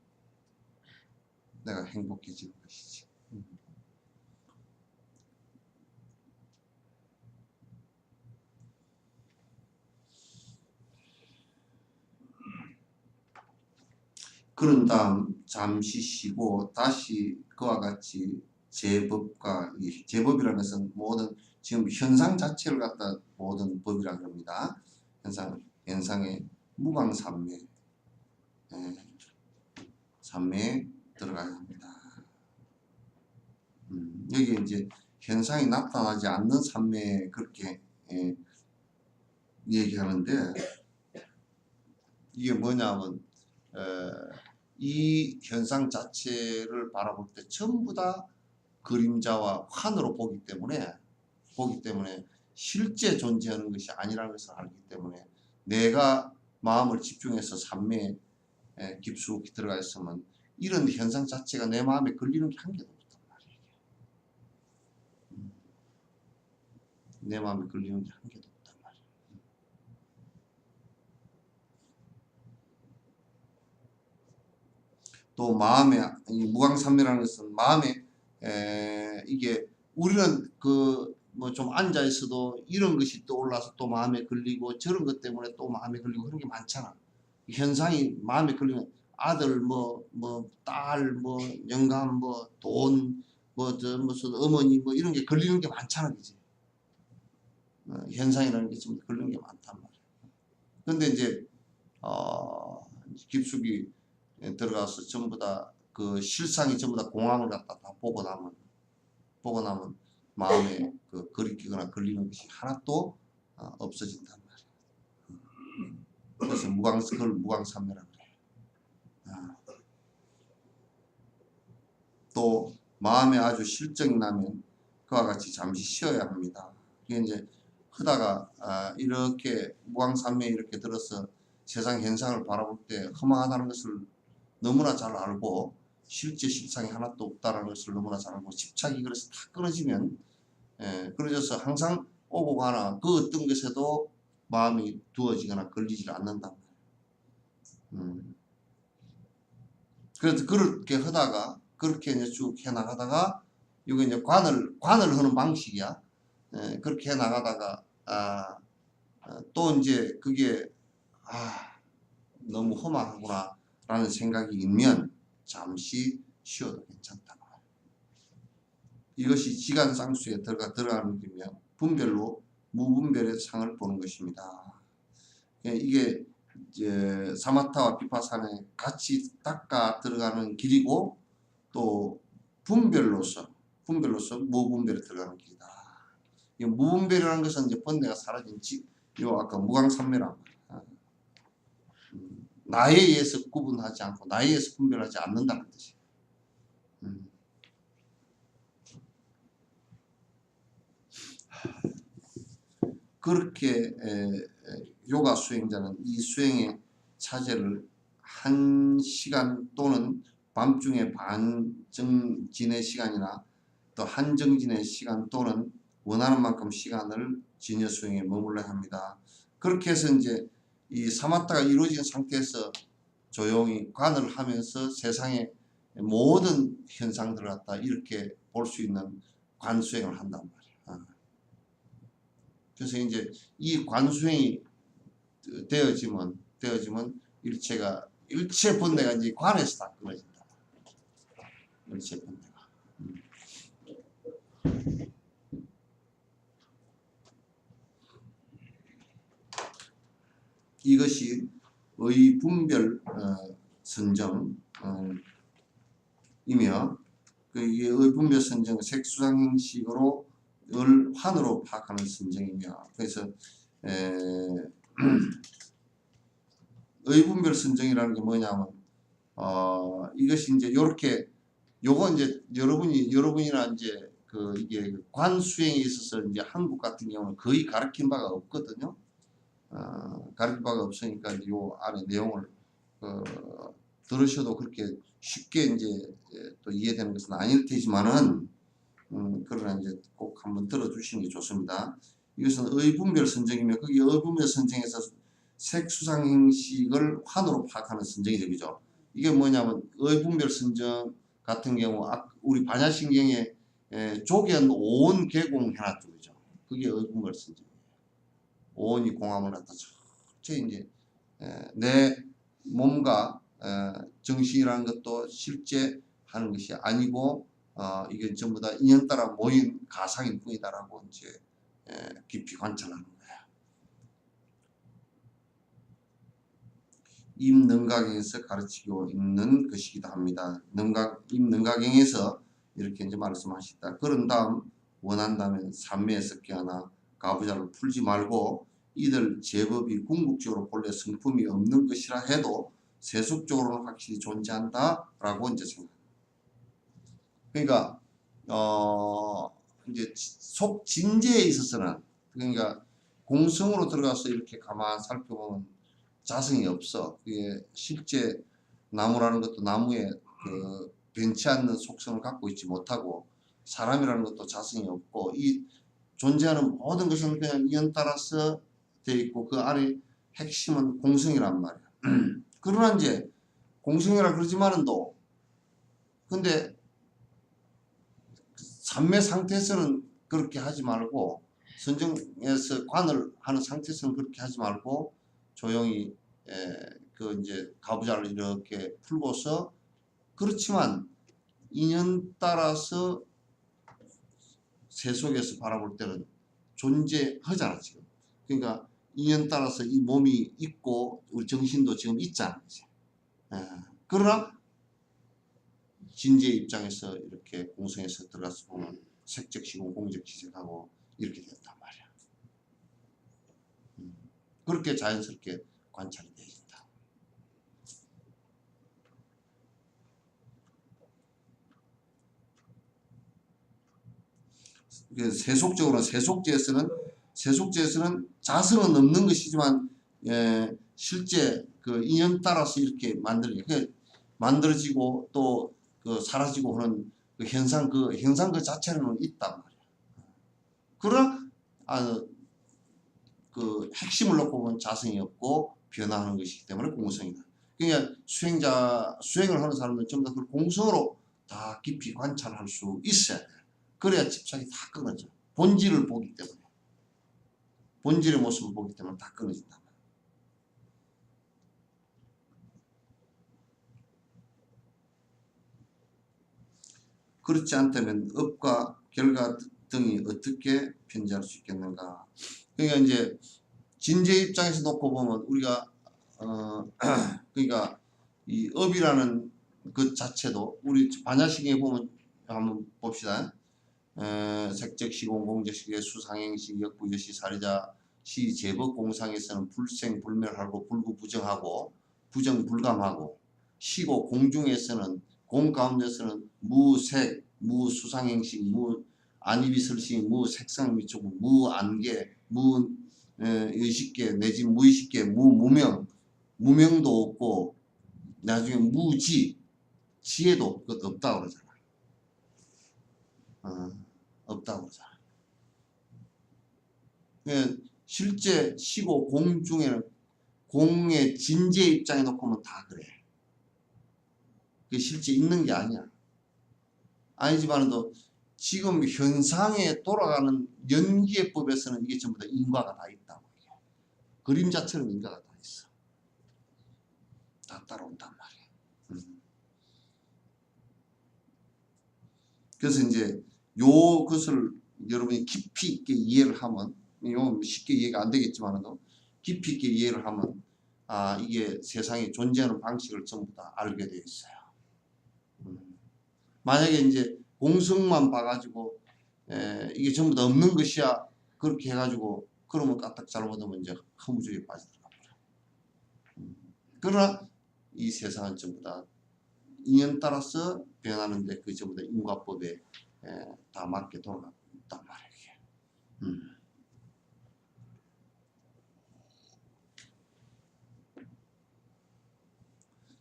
내가 행복해지는 것이지. 그런 다음 잠시 쉬고 다시 그와 같이 제법과 제법이라는 것은 모든 지금 현상 자체를 갖다 모든 법이라고 합니다. 현상의 무광삼매 삼매에 들어가야 합니다. 여기 이제 현상이 나타나지 않는 삼매에 그렇게 얘기하는데 이게 뭐냐면 이 현상 자체를 바라볼 때 전부 다 그림자와 환으로 보기 때문에 실제 존재하는 것이 아니라는 것을 알기 때문에 내가 마음을 집중해서 삼매에 깊숙이 들어가 있으면 이런 현상 자체가 내 마음에 걸리는 게 한 개도 없단 말이에요. 내 마음에 걸리는 게 한 개도 없단 말이에요. 또 마음에 무광삼매라는 것은 마음에 이게 우리는 그 뭐 좀 앉아 있어도 이런 것이 떠올라서 또 마음에 걸리고 저런 것 때문에 또 마음에 걸리고 그런 게 많잖아. 현상이 마음에 걸리면 아들 딸 영감 돈 무슨 어머니 이런 게 걸리는 게 많잖아, 그지? 현상이라는 게 좀 걸리는 게 많단 말이야. 근데 이제 깊숙이 들어가서 전부 다 그 실상이 전부 다 공황을 갖다 다 보고 나면 마음에 그 거리끼거나 걸리는 것이 하나도 없어진단 말이야. 그래서 그걸 무광삼매라고 그래. 또 마음에 아주 실정이 나면 그와 같이 잠시 쉬어야 합니다. 이게 이제 하다가 이렇게 무광삼매에 이렇게 들어서 세상 현상을 바라볼 때 허망하다는 것을 너무나 잘 알고 실제 실상이 하나도 없다는 것을 너무나 잘 알고 집착이 그래서 다 끊어지면 끊어져서 항상 오고 가나 그 어떤 것에도 마음이 두어지거나 걸리지 않는다. 그래서 그렇게 하다가 그렇게 이제 쭉 해나가다가 이게 이제 관을 하는 방식이야. 그렇게 해나가다가 또 이제 그게 너무 험하구나 라는 생각이 있면 잠시 쉬어도 괜찮다. 이것이 지간상수에 들어가는 길이며 분별로 무분별의 상을 보는 것입니다. 이게 이제 사마타와 비파사나에 같이 닦아 들어가는 길이고 또 분별로서 무분별에 들어가는 길이다. 이 무분별이라는 것은 이제 번뇌가 사라진 요 아까 무광삼매라고 나에 의해서 구분하지 않고 나에 의해서 분별하지 않는다는 뜻이에요. 그렇게 요가 수행자는 이 수행의 차제를 1시간 또는 밤중에 반정진의 시간이나 또 한정진의 시간 또는 원하는 만큼 시간을 진여 수행에 머물러야 합니다. 그렇게 해서 이제 이 사마타가 이루어진 상태에서 조용히 관을 하면서 세상의 모든 현상들을 갖다 이렇게 볼 수 있는 관수행을 한단 말이에요. 그래서 이제 이 관수행이 되어지면 일체 번뇌가 이제 관에서 다 끊어진다. 일체 번뇌가. 이것이 의분별 선정이며 이게 의분별 선정 색수상식으로 환으로 파악하는 선정이며 그래서 의분별 선정이라는 게 뭐냐면 이것이 이제 요렇게 요거 이제 여러분이나 이제 이게 관수행에 있어서 이제 한국 같은 경우는 거의 가르친 바가 없거든요. 가르친 바가 없으니까 요 안에 내용을 들으셔도 그렇게 쉽게 이제 또 이해되는 것은 아닐 테지만은 그러나 이제 꼭 한번 들어주시는 게 좋습니다. 이것은 의분별 선정이며 거기 의분별 선정에서 색수상 형식을 환으로 파악하는 선정이죠. 그죠? 이게 뭐냐면 의분별 선정 같은 경우 우리 반야신경에 조견 5원 개공해놨죠. 그죠? 그게 의분별 선정이에요. 5원이 공함을 갖다 전체 이제 내 몸과 정신이라는 것도 실제 하는 것이 아니고 이건 전부 다 인연 따라 모인 가상일 뿐이다라고 이제 깊이 관찰하는 거예요. 임능가경에서 가르치고 있는 것이기도 합니다. 임능가경에서 이렇게 이제 말씀하셨다. 그런 다음 원한다면 삼매에서 깨어나 가부좌를 풀지 말고 이들 제법이 궁극적으로 본래 성품이 없는 것이라 해도 세속적으로는 확실히 존재한다라고 이제 생각합니다. 그러니까 이제 속 진재에 있어서는 그러니까 공성으로 들어가서 이렇게 가만 살펴보면 자성이 없어. 그게 실제 나무라는 것도 나무에 그 변치 않는 속성을 갖고 있지 못하고 사람이라는 것도 자성이 없고 이 존재하는 모든 것은 그냥 인연 따라서 되어 있고 그 안에 핵심은 공성이란 말이야. 그러나 이제 공성이라 그러지만은 또 근데 삼매 상태에서는 그렇게 하지 말고 선정에서 관을 하는 상태에서는 그렇게 하지 말고 조용히 그 이제 가부좌를 이렇게 풀고서 그렇지만 인연 따라서 세속에서 바라볼 때는 존재하잖아 지금. 그러니까 인연 따라서 이 몸이 있고 우리 정신도 지금 있잖아. 그러나 진지의 입장에서 이렇게 공성에서 들어가서 보면 색적 시공 공적 지색하고 이렇게 된단 말이야. 그렇게 자연스럽게 관찰이 되어진다. 세속적으로는 세속제에서는 자성은 없는 것이지만 실제 그 인연 따라서 이렇게 만들어지고 또 그 사라지고 하는 그 현상 그 자체는 있단 말이야. 그러나 그 핵심을 놓고 보면 자성이 없고 변화하는 것이기 때문에 공성이다. 그러니까 수행을 하는 사람들은 전부 다 그 공성으로 다 깊이 관찰할 수 있어야 돼. 그래야 집착이 다 끊어져. 본질을 보기 때문에. 본질의 모습을 보기 때문에 다 끊어진다. 그렇지 않다면 업과 결과 등이 어떻게 편지할 수 있겠는가. 그러니까 이제 진제 입장에서 놓고 보면 우리가 그러니까 이 업이라는 그 자체도 우리 반야식에 보면 한번 봅시다. 색적시공 공적시계 수상행시 역부여시 사리자 시 제법 공상에서는 불생불멸하고 불구부정하고 부정불감하고 시고 공중에서는 공 가운데서는 무색 무수상행식 무안입이설식 무색상미촉 무안개 무의식계 내지 무의식계 무명도 없고 나중에 지혜도 없다고 그러잖아. 없다고 그러잖아. 실제 시고 공 중에는 공의 진재 입장에 놓고 보면 다 그래. 그게 실제 있는 게 아니야. 아니지만도 지금 현상에 돌아가는 연기법에서는 이게 전부 다 인과가 다 있다고. 그림자처럼 인과가 다 있어. 다 따라온단 말이야. 그래서 이제 그것을 여러분이 깊이 있게 이해를 하면, 이건 쉽게 이해가 안 되겠지만도 깊이 있게 이해를 하면, 이게 세상에 존재하는 방식을 전부 다 알게 되어 있어요. 만약에 이제 공성만 봐가지고, 이게 전부 다 없는 것이야. 그렇게 해가지고, 그러면 까딱 잘못하면 이제 허무주의에 빠지더라고요. 그러나 이 세상은 전부 다 인연 따라서 변하는데 그 전부 다 인과법에 다 맞게 돌아가고 있단 말이에요.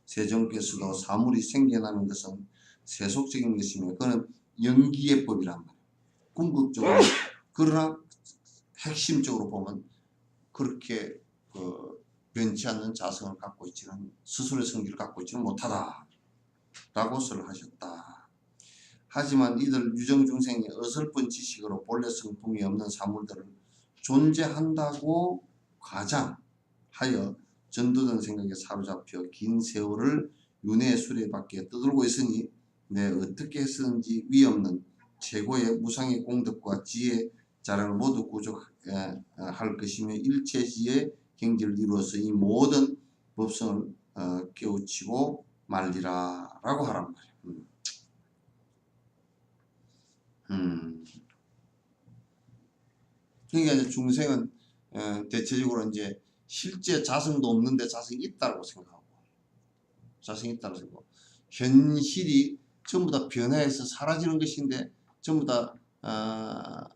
세종께서도 사물이 생겨나는 것은 세속적인 것이며 그는 연기의 법이란 말이에요. 궁극적으로 그러나 핵심적으로 보면 그렇게 변치 않는 자성을 갖고 있지는 스스로의 성질을 갖고 있지는 못하다 라고 설하셨다. 하지만 이들 유정중생이 어설픈 지식으로 본래 성품이 없는 사물들을 존재한다고 과장하여 전도된 생각에 사로잡혀 긴 세월을 윤회 수레밖에 떠들고 있으니 내 어떻게 했었는지 위없는 최고의 무상의 공덕과 지혜 자랑을 모두 구족할 것이며 일체지의 경지를 이루어서 이 모든 법성을 깨우치고 말리라 라고 하란 말이에요. 그러니까 이제 중생은 대체적으로 이제 실제 자성도 없는데 자성이 있다고 생각하고 현실이 전부 다 변화해서 사라지는 것인데 전부 다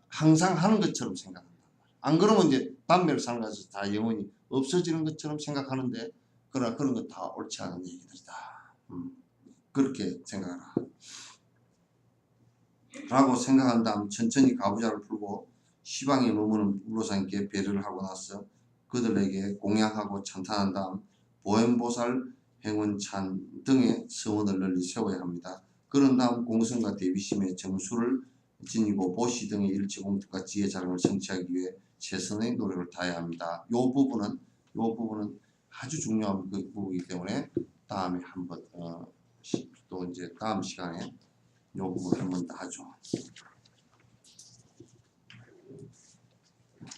항상 하는 것처럼 생각한다. 안 그러면 이제 담배를 삼가서 다 영원히 없어지는 것처럼 생각하는데 그러나 그런 거 다 옳지 않은 얘기들이다. 그렇게 생각하라. 라고 생각한 다음 천천히 가부좌를 풀고 시방에 머무는 불로상께 배려를 하고 나서 그들에게 공양하고 찬탄한 다음 보현보살, 행운찬 등의 서원을 널리 세워야 합니다. 그런 다음 공성과 대비심의 정수를 지니고 보시 등의 일체공덕과 지혜 자랑을 성취하기 위해 최선의 노력을 다해야 합니다. 이 부분은 아주 중요한 그 부분이기 때문에 다음에 한번 또 이제 다음 시간에 이 부분 한 번 더 하죠.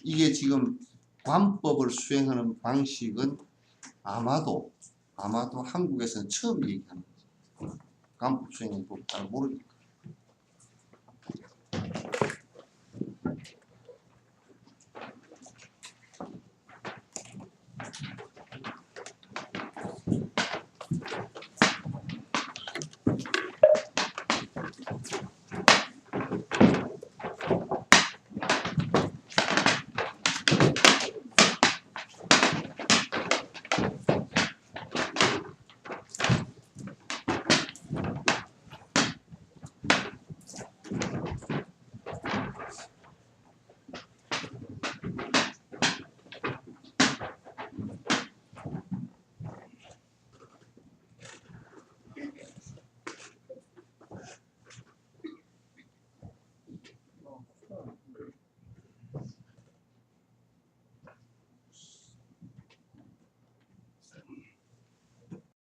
이게 지금 관법을 수행하는 방식은 아마도 한국에서는 처음 얘기하는 거죠. 관법 수행은 잘 모르겠고